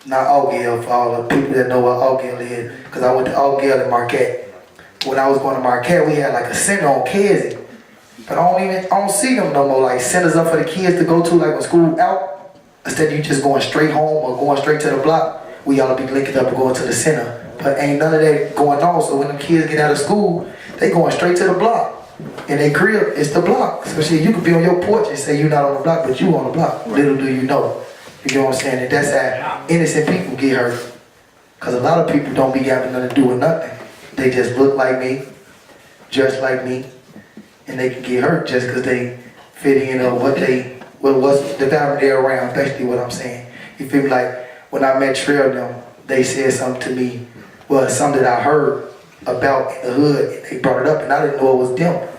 not Altgeld, for all the people that know what Altgeld is, because I went to Altgeld and Marquette. When I was going to Marquette, we had like a center on Kersey. But I don't see them no more, like centers up for the kids to go to, like when school out. Instead of you just going straight home or going straight to the block, we ought to be linking up and going to the center. But ain't none of that going on, so when the kids get out of school, they going straight to the block. And they crib, it's the block. So shit, you could be on your porch and say you're not on the block, but you on the block. Little do you know. You know what I'm saying? And that's how innocent people get hurt. Because a lot of people don't be having nothing to do with nothing. They just look like me, just like me. And they can get hurt just because they fit in or what's the family they're around, basically what I'm saying. You feel me? Like when I met Trail them, they said something to me, well, something that I heard about in the hood, and they brought it up, and I didn't know it was them.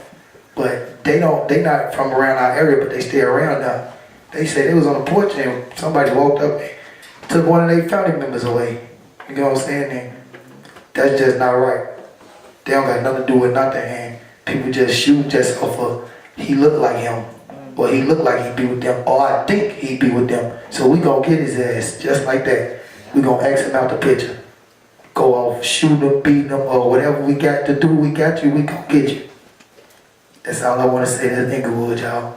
But they not from around our area, but they stay around now. They said they was on the porch and somebody walked up and took one of their family members away. You know what I'm saying? And that's just not right. They don't got nothing to do with nothing, and people just shoot just off of he looked like him, or he looked like he'd be with them, or I think he'd be with them. So we gonna get his ass just like that. We gonna X him out the picture. Go off, shoot him, beat him, or whatever we got to do. We got you. We gonna get you. That's all I want to say to Inglewood, y'all.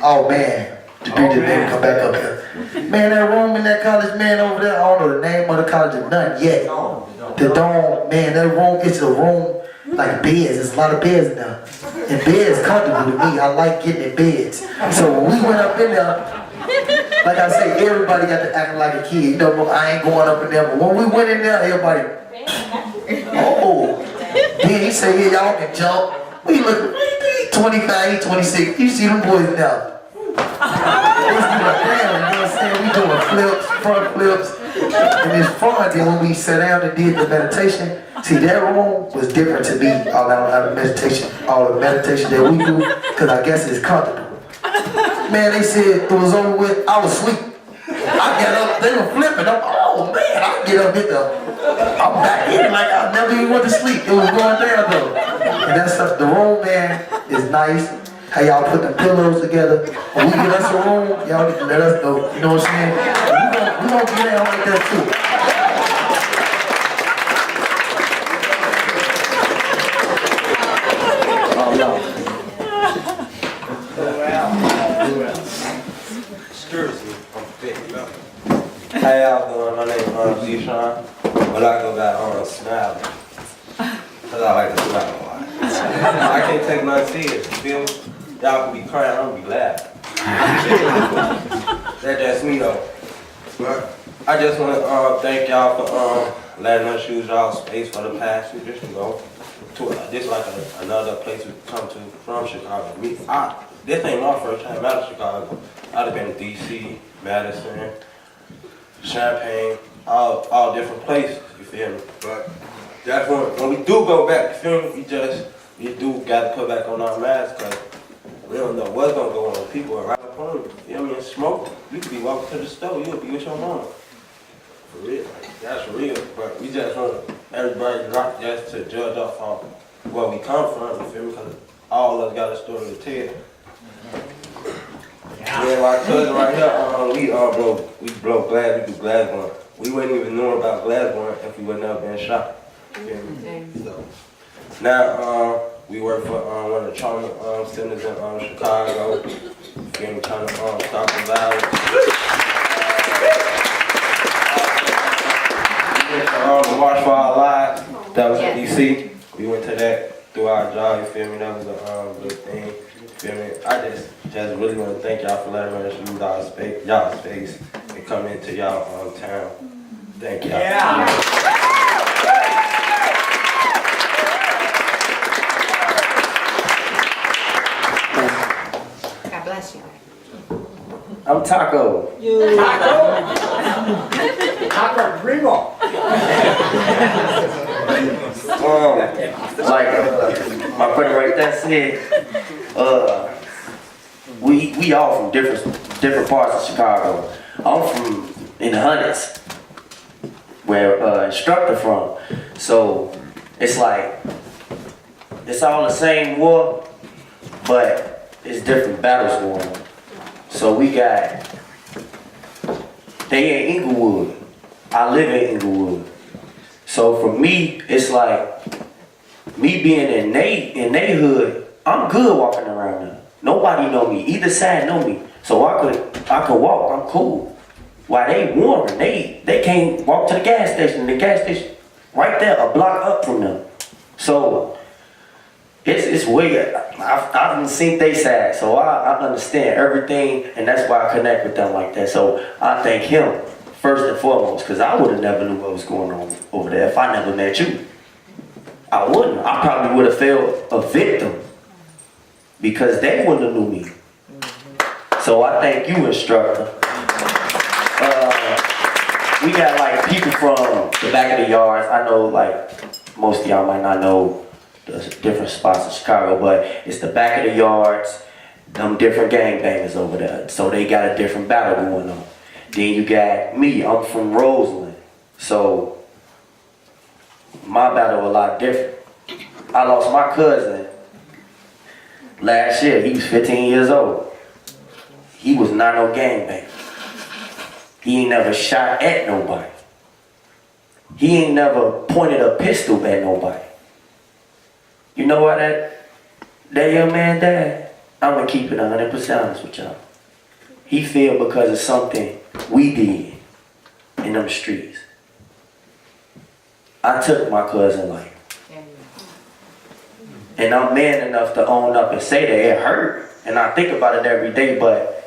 Oh man, the preacher didn't come back up here. Man, that room in that college, man, over there, I don't know the name of the college or nothing yet. The dome, man, that room, it's a room like beds. There's a lot of beds in there. And beds comfortable to me. I like getting in beds. So when we went up in there, like I say, everybody got to act like a kid. You know, I ain't going up in there, but when we went in there, everybody, oh. Then he said, yeah, y'all can jump. We look 25, 26. You see them boys now. They was doing damn, you know what I'm saying? We doing flips, front flips. And it's fun. Then when we sat down and did the meditation, see, that room was different to me. All the meditation that we do, because I guess it's comfortable. Man, they said it was over with. I was asleep. I got up, they were flipping. I'm, oh man, I get up, I'm back in like I never even went to sleep. It was going down though. And that's the room, man, is nice. How y'all put the pillows together. When we get us a room, y'all need to let us know. You know what I'm saying? We gonna get down like that too. Oh no. How y'all doing? My name is G-Sean, but I go by Snap, because I like to smile a lot. I can't take nothing serious, you feel me? Y'all can be crying, I'm gonna be laughing. That's just me though. But I just want to thank y'all for letting us use y'all space for the past few years to go to this like another place we come to from Chicago. This ain't my first time out of Chicago. I'd have been to DC, Madison, Champaign, all different places, you feel me? But that's when we do go back, you feel me? We do got to put back on our masks because we don't know what's going to go on. People are right up on you, you know what I mean? Smoke, you could be walking to the store, you'll be with your mama. For real, like, that's real. But we just want everybody not just to judge off on where we come from, you feel me? Because all of us got a story to tell. Yeah, my cousin right here, we blow glass, we do glass blowing. We wouldn't even know about glass blowing if we would never been shot. So, now, we work for one of the trauma centers in Chicago. We're trying to stop the violence. We went to March for Our Lives, that was in DC. We went to that through our job, you feel me? That was a good thing. Feel me? I just really want to thank y'all for letting us use y'all space and come into y'all town. Thank y'all. Yeah. God bless you. I'm Taco. Taco Primo. Like my brother right there said, we all from different parts of Chicago. I'm from in the hundreds, where instructor from. So it's like it's all the same war, but it's different battles going on. So we got they in Inglewood. I live in Inglewood. So for me, it's like me being in they hood, I'm good walking around there. Nobody know me. Either side know me. So I could walk, I'm cool. While they warring, they can't walk to the gas station. The gas station right there, a block up from them. So it's weird. I've seen they side, so I understand everything, and that's why I connect with them like that. So I thank him first and foremost, because I would have never knew what was going on over there if I never met you. I wouldn't. I probably would have felt a victim because they wouldn't have knew me. So I thank you, instructor. We got like people from the back of the yards. I know like most of y'all might not know the different spots in Chicago, but it's the back of the yards, them different gangbangers over there. So they got a different battle going on. Then you got me, I'm from Roseland. So my battle a lot different. I lost my cousin last year. He was 15 years old. He was not no gangbanger. He ain't never shot at nobody. He ain't never pointed a pistol at nobody. You know why that young man died? I'm gonna keep it 100% honest with y'all. He fell because of something we did in them streets. I took my cousin's life. And I'm man enough to own up and say that it hurt. And I think about it every day, but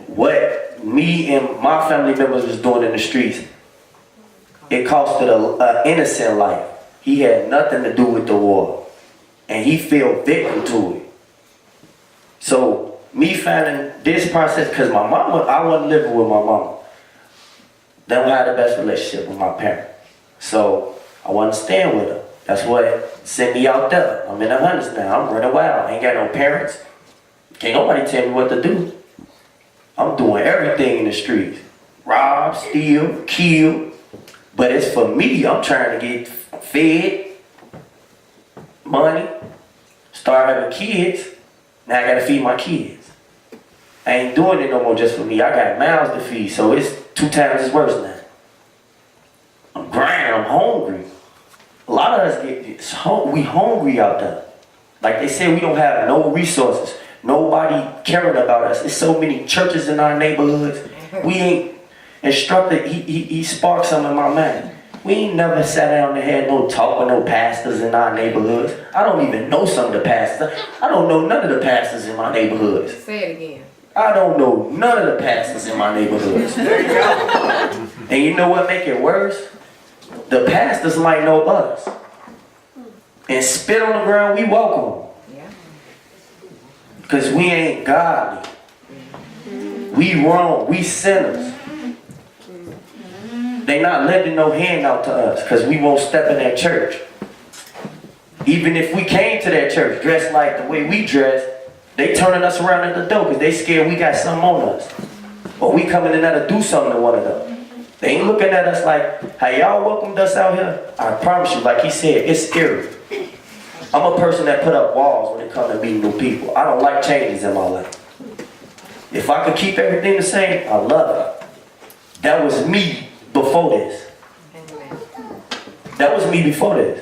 what me and my family members was doing in the streets, it costed an innocent life. He had nothing to do with the war. And he fell victim to it. So me finding this process, because my mama, I wasn't living with my mama. They don't have the best relationship with my parents. So I wasn't staying with her. That's what sent me out there. I'm in the hundreds now. I'm running wild. I ain't got no parents. Can't nobody tell me what to do. I'm doing everything in the streets. Rob, steal, kill. But it's for me. I'm trying to get fed, money, start having kids. Now I gotta feed my kids. I ain't doing it no more just for me. I got mouths to feed, so it's 2 times as worse now. I'm grinding, I'm hungry. A lot of us we hungry out there. Like they say, we don't have no resources. Nobody caring about us. There's so many churches in our neighborhoods. We ain't instructed. He sparked something in my mind. We ain't never sat down and had no talk with no pastors in our neighborhoods. I don't even know some of the pastors. I don't know none of the pastors in my neighborhoods. Say it again. I don't know none of the pastors in my neighborhoods. There you go. And you know what make it worse? The pastors might know us. And spit on the ground, we welcome them. Because we ain't godly. We wrong. We sinners. They not lending no hand out to us because we won't step in that church. Even if we came to that church dressed like the way we dress, they turning us around at the door because they scared we got something on us. Or we coming in there to do something to one of them. They ain't looking at us like, how y'all welcomed us out here? I promise you, like he said, it's scary. I'm a person that put up walls when it comes to meeting new people. I don't like changes in my life. If I could keep everything the same, I love it. That was me before this. That was me before this.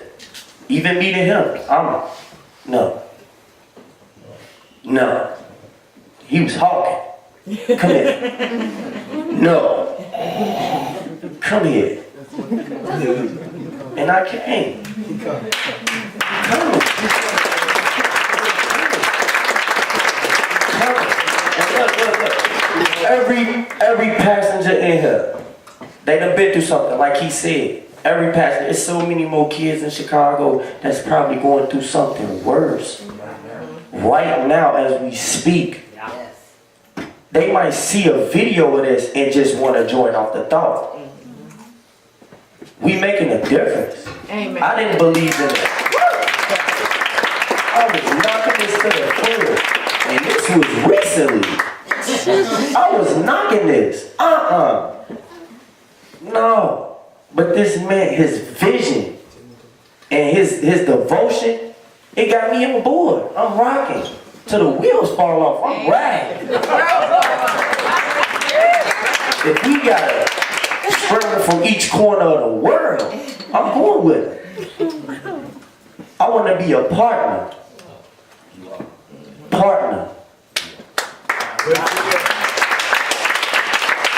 Even meeting him, no. He was hawking. Come here. No. Come here. And I came. Come. Every passenger in here, they done been through something, like he said. Every passenger, there's so many more kids in Chicago that's probably going through something worse. Right now as we speak. They might see a video of this and just want to join off the thought. We making a difference. Amen. I didn't believe in it. I was knocking this to the floor. And this was recently. I was knocking this. No. But this man, his vision and his devotion, it got me on board. I'm rocking. Till the wheels fall off. I'm riding. If we got a spread from each corner of the world, I'm going with it. I want to be a partner.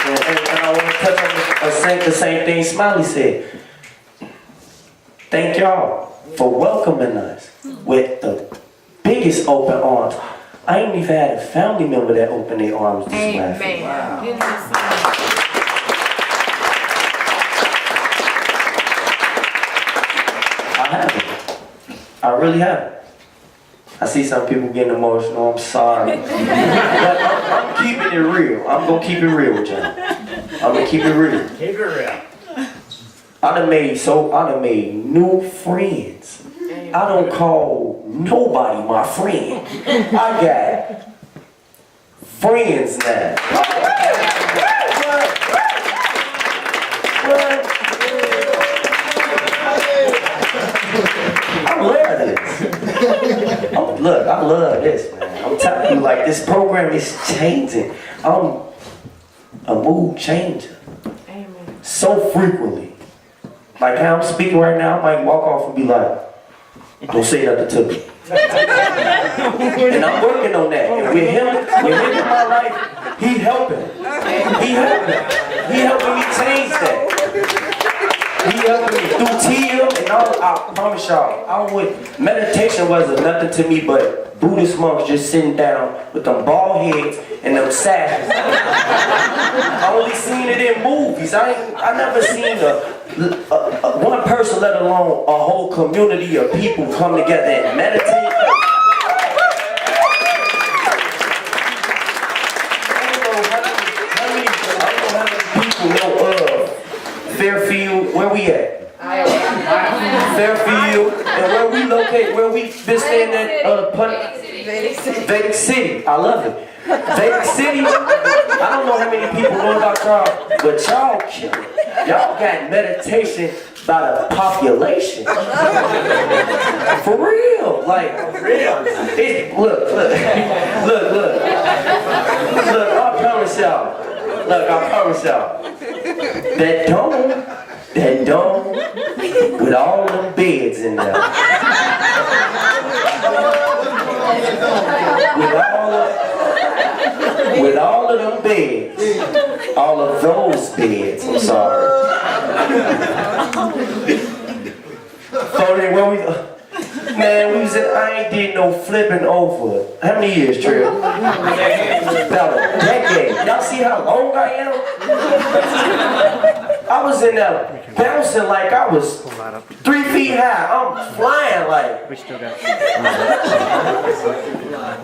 And I want to touch on the same thing Smiley said. Thank y'all for welcoming us with the biggest open arms. I ain't even had a family member that opened their arms this last week. I haven't. I really haven't. I see some people getting emotional. I'm sorry. But I'm keeping it real. I'm gonna keep it real with y'all. I'm gonna keep it real. Keep it real. I done made new friends. I don't call nobody my friend. I got friends now. I love this. Look, I love this, man. I'm telling you, like, this program is changing. I'm a mood changer. So frequently. Like how I'm speaking right now, I might walk off and be like, don't say nothing to me. And I'm working on that. And with him in my life, he helping. He helping me change that. He helping me through Tia and all. I promise y'all, meditation wasn't nothing to me but Buddhist monks just sitting down with them bald heads and them sashes. I only seen it in movies. I never seen one person, let alone a whole community of people come together and meditate. I don't know how many people know Fairfield. Where we at? Fairfield. And where we locate, where we been staying at Vedic City. I love it. Vedic City. I don't know how many people know about y'all, but y'all kill it. Y'all got meditation by the population. For real. Like, look. I promise y'all. That dome with all them beds in there. With all of them beds. All of those beds, I'm sorry. Man, we was I ain't did no flipping over. How many years, Trill? About a decade. Y'all see how long I am? I was in there bouncing like I was 3 feet high. I'm flying like.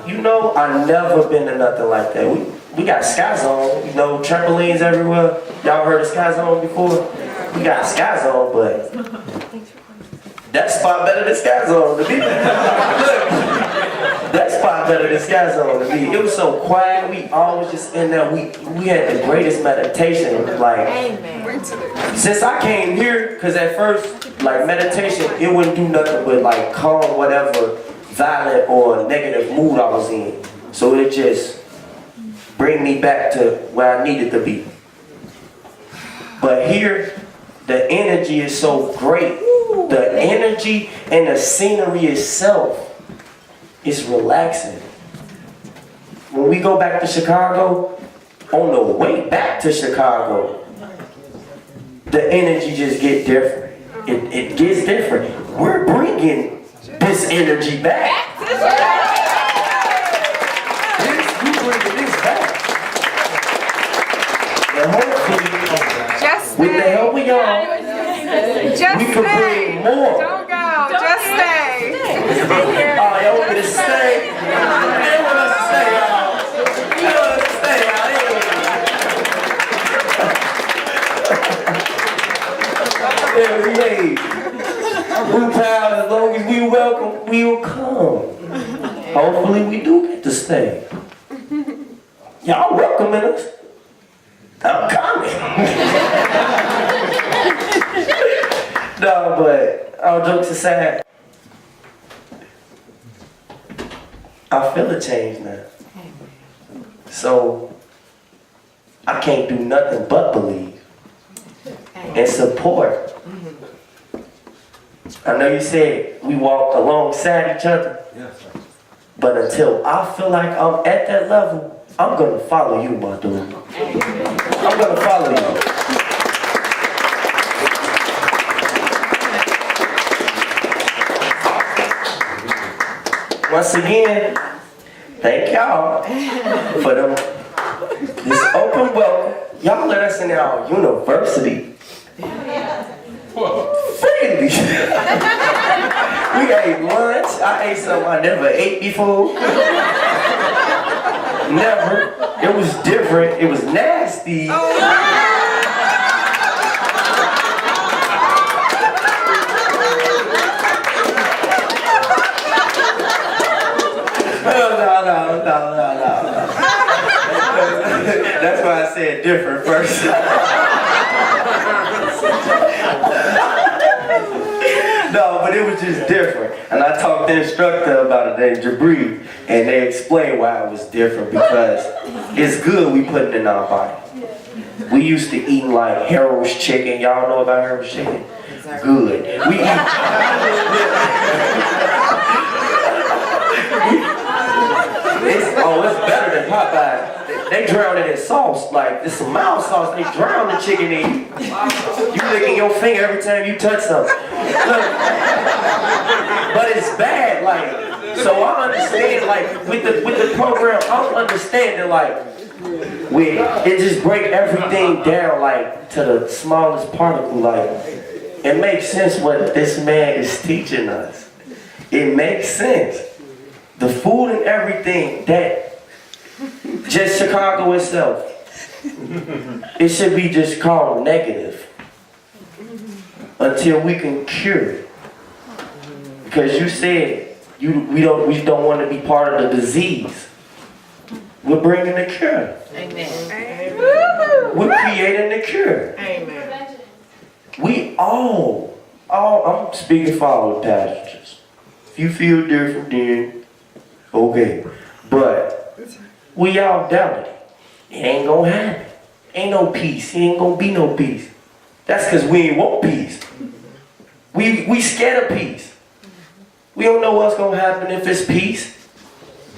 You know, I never been to nothing like that. We got Sky Zone, you know, trampolines everywhere. Y'all heard of Sky Zone before? We got Sky Zone, but that spot better than Sky Zone to me. That spot better than Sky Zone to me. It was so quiet. We always just in there. We had the greatest meditation. Like, since I came here, because at first, like, meditation, it wouldn't do nothing but like calm whatever violent or negative mood I was in. So it just bring me back to where I needed to be. But here, the energy is so great. The energy and the scenery itself is relaxing. When we go back to Chicago, on the way back to Chicago, the energy just gets different. It gets different. We're bringing this energy back. We're bringing this back. And hopefully, with the help of y'all, we can bring more. Don't go. Just stay. Oh, y'all want me to stay? They want us to stay, y'all. They want us to stay, y'all. We're proud. As long as we welcome, we'll come. Hopefully we do get to stay. Y'all welcoming us. I'm coming. No, but all jokes aside, I feel a change now. So I can't do nothing but believe and support. I know you said we walk alongside each other, but until I feel like I'm at that level, I'm gonna follow you, my dude. I'm gonna follow you. Once again, thank y'all for this open welcome. Y'all let us in our university freely. We ate lunch. I ate something I never ate before. Never. It was different. It was nasty. No. That's why I said different first. No, but it was just different. And I talked to the instructor about it named Jabri, and they explained why it was different because it's good we put it in our body. We used to eat like Harold's chicken. Y'all know about Harold's chicken? Good. We eat. It's better than Popeye. They drown it in sauce, like it's some mild sauce. They drown the chicken in. You licking your finger every time you touch something. Look, but it's bad, like. So I understand, like with the program, I'm understanding, like, it just break everything down, like to the smallest particle, like. It makes sense what this man is teaching us. It makes sense. The food and everything, that just Chicago itself, it should be just called negative until we can cure it. Because you said we don't want to be part of the disease. We're bringing the cure. Amen. We're creating the cure. Amen. We all, I'm speaking for all the pastors. If you feel different, then okay. But we all doubted it. It ain't gonna happen. Ain't no peace. It ain't gonna be no peace. That's because we ain't want peace. We scared of peace. We don't know what's gonna happen if it's peace.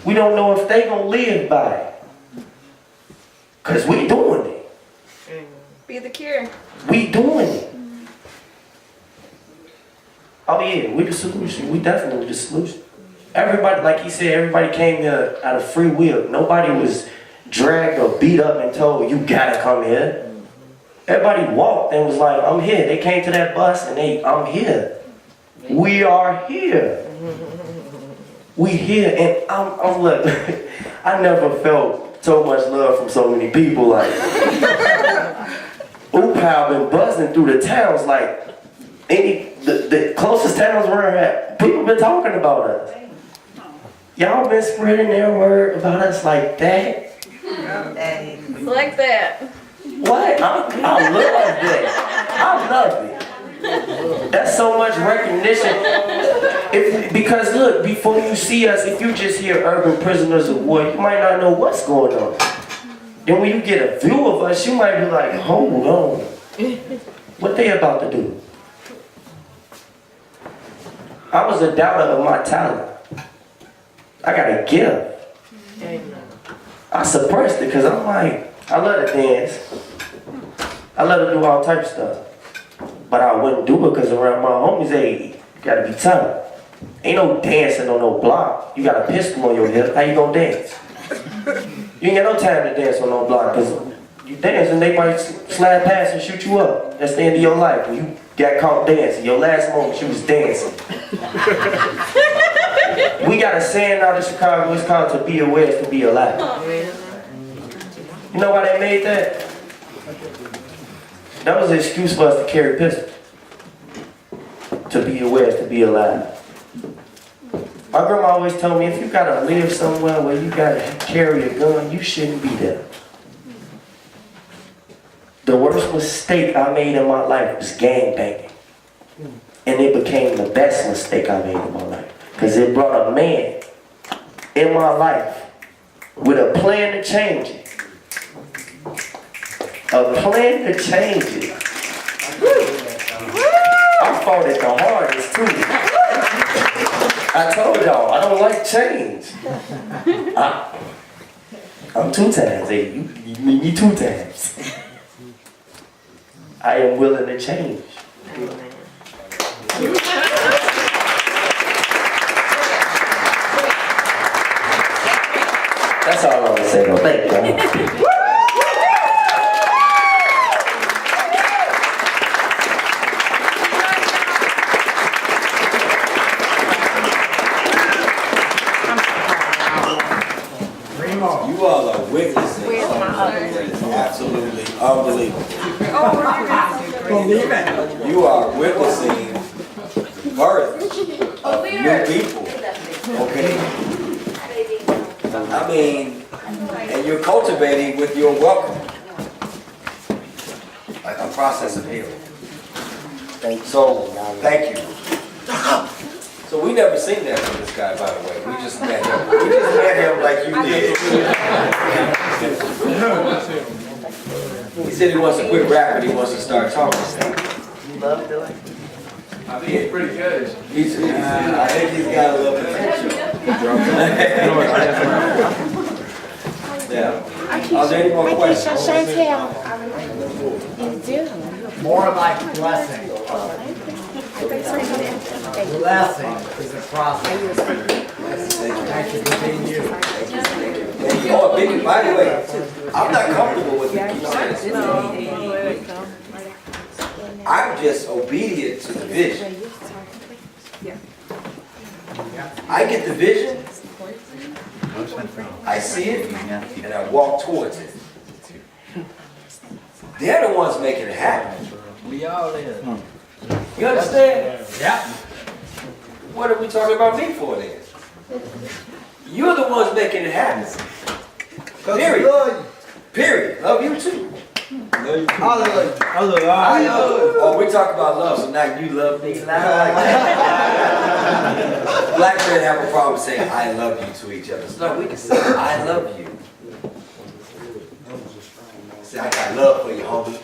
We don't know if they gonna live by it. Because we doing it. Be the cure. We doing it. Oh yeah, we the solution. We definitely the solution. Everybody, like he said, everybody came here out of free will. Nobody was dragged or beat up and told, you gotta come here. Everybody walked and was like, I'm here. They came to that bus and I'm here. We are here. We here, and I'm look, I never felt so much love from so many people. Like, Oopal been buzzing through the towns, like, the closest towns we're at, people been talking about us. Y'all been spreading their word about us like that? Like that. What? I love that. I love it. That's so much recognition. Because look, before you see us, if you just hear Urban Prisoners of War, you might not know what's going on. Then when you get a view of us, you might be like, hold on. What they about to do? I was a doubter of my talent. I gotta give. I suppressed it because I'm like, I love to dance. I love to do all types of stuff. But I wouldn't do it because around my homies, hey, you gotta be tough. Ain't no dancing on no block. You got a pistol on your hip, how you gonna dance? You ain't got no time to dance on no block because you dance and they might slide past and shoot you up. That's the end of your life. When you got caught dancing, your last moment you was dancing. We got a saying out of Chicago, it's called to be aware is to be alive. You know why they made that? That was an excuse for us to carry pistols. To be aware is to be alive. My grandma always told me, if you gotta live somewhere where you gotta carry a gun, you shouldn't be there. The worst mistake I made in my life was gangbanging. And it became the best mistake I made in my life. Because it brought a man in my life with a plan to change it. A plan to change it. I fought it the hardest too. I told y'all, I don't like change. I'm 2 times, hey, you meet me 2 times. I am willing to change. That's all I want to say though, thank you. You all are witnessing something that is absolutely unbelievable. You are witnessing the birth of new people. Okay? I mean, and you're cultivating with your welcome a process of healing. So, thank you. So we never seen that from this guy, by the way. We just met him. We just met him like you did. He said he wants to quit rapping. He wants to start talking. You love doing? I think he's pretty good. I think he's got a little potential. Yeah. Are there any more questions? More like blessing. Blessing is a process. Thank you for being you. Oh, big, by the way, I'm not comfortable with you keep saying this. I'm just obedient to the vision. I get the vision, I see it, and I walk towards it. They're the ones making it happen. We all is. You understand? Yeah. What are we talking about me for then? You're the ones making it happen. Period. Period. Love you too. I love you. Oh, we talk about love, so now you love me. Black men have a problem saying I love you to each other. So no, we can say I love you. Say I got love for you, homie.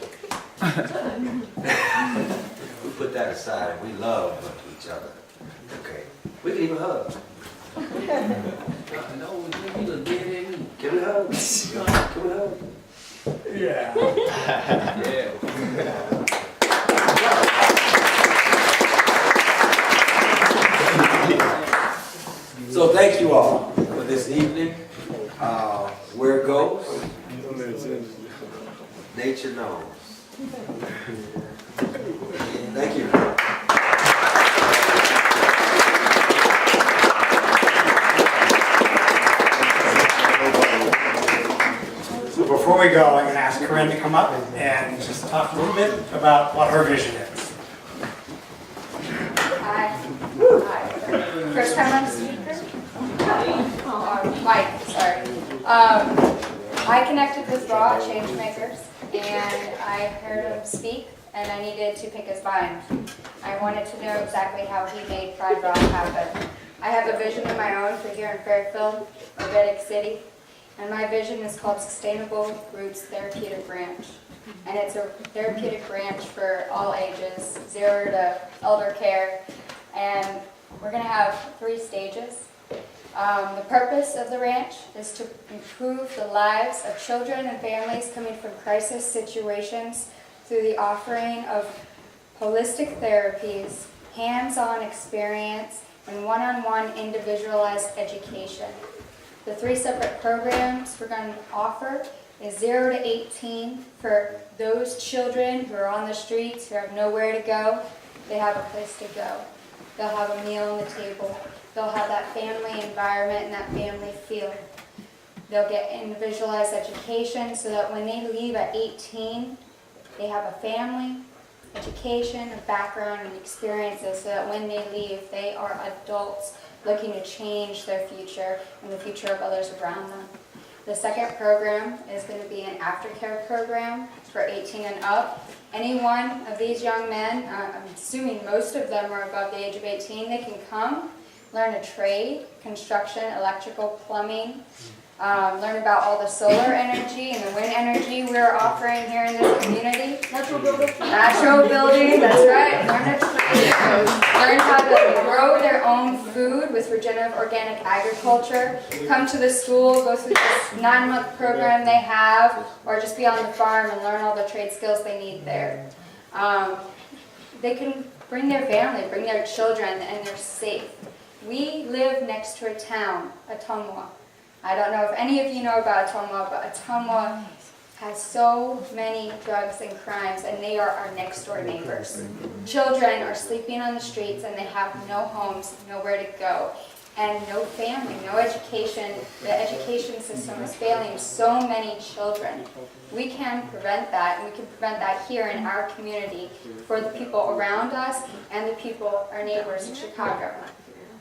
We put that aside. We love each other. Okay. We can even hug. Give me a hug. Give me a hug. Yeah. So thank you all for this evening. Where it goes, nature knows. Thank you. So before we go, I'm going to ask Corinne to come up and just talk a little bit about what her vision is. Hi. First time I'm a speaker? Mike, sorry. I connected with Raw Changemakers, and I heard him speak, and I needed to pick his mind. I wanted to know exactly how he made Pride Rock happen. I have a vision of my own for here in Fairfield, or Reddick City, and my vision is called Sustainable Roots Therapeutic Branch. And it's a therapeutic branch for all ages, 0 to elder care, and we're going to have 3 stages. The purpose of the ranch is to improve the lives of children and families coming from crisis situations through the offering of holistic therapies, hands-on experience, and one-on-one individualized education. The 3 separate programs we're going to offer is 0 to 18 for those children who are on the streets, who have nowhere to go. They have a place to go. They'll have a meal on the table. They'll have that family environment and that family feel. They'll get individualized education so that when they leave at 18, they have a family, education, a background, and experiences so that when they leave, they are adults looking to change their future and the future of others around them. The second program is going to be an aftercare program for 18 and up. Any one of these young men, I'm assuming most of them are above the age of 18, they can come, learn a trade, construction, electrical, plumbing, learn about all the solar energy and the wind energy we're offering here in this community. Natural building. Natural building, that's right. Learn a trade. Learn how to grow their own food with regenerative organic agriculture. Come to the school, go through this 9-month program they have, or just be on the farm and learn all the trade skills they need there. They can bring their family, bring their children, and they're safe. We live next to a town, Ottumwa. I don't know if any of you know about Ottumwa, but Ottumwa has so many drugs and crimes, and they are our next door neighbors. Children are sleeping on the streets, and they have no homes, nowhere to go. and no family, no education. The education system is failing so many children. We can prevent that, and we can prevent that here in our community for the people around us and the people, our neighbors in Chicago.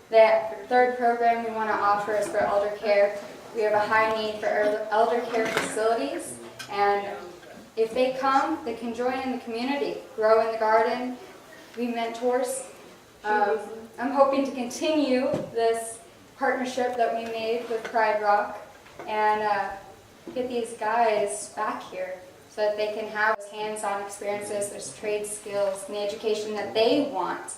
The third program we want to offer is for elder care. We have a high need for elder care facilities, and if they come, they can join in the community, grow in the garden, be mentors. I'm hoping to continue this partnership that we made with Pride Rock and get these guys back here so that they can have hands-on experiences, there's trade skills, and the education that they want,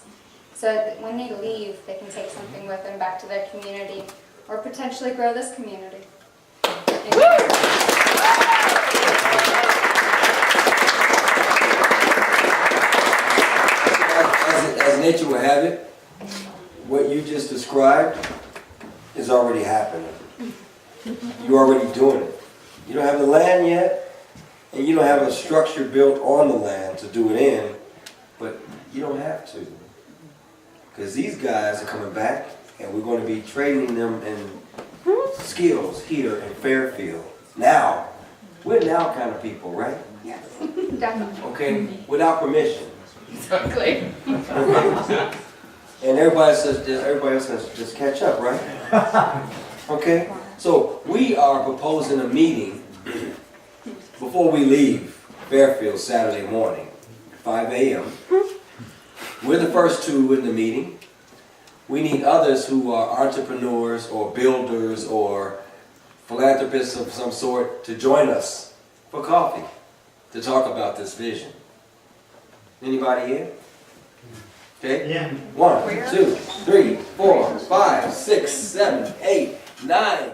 so that when they leave, they can take something with them back to their community or potentially grow this community. As nature will have it, what you just described is already happening. You're already doing it. You don't have the land yet, and you don't have a structure built on the land to do it in, but you don't have to. Because these guys are coming back, and we're going to be training them in skills here in Fairfield. Now, we're now kind of people, right? Yes, definitely. Okay, without permission. Exactly. Okay. And everybody else has to just catch up, right? Okay? So we are proposing a meeting before we leave Fairfield Saturday morning, 5 a.m. We're the first two in the meeting. We need others who are entrepreneurs or builders or philanthropists of some sort to join us for coffee to talk about this vision. Anybody here? Okay? Yeah. 1, 2, 3, 4, 5, 6, 7, 8, 9.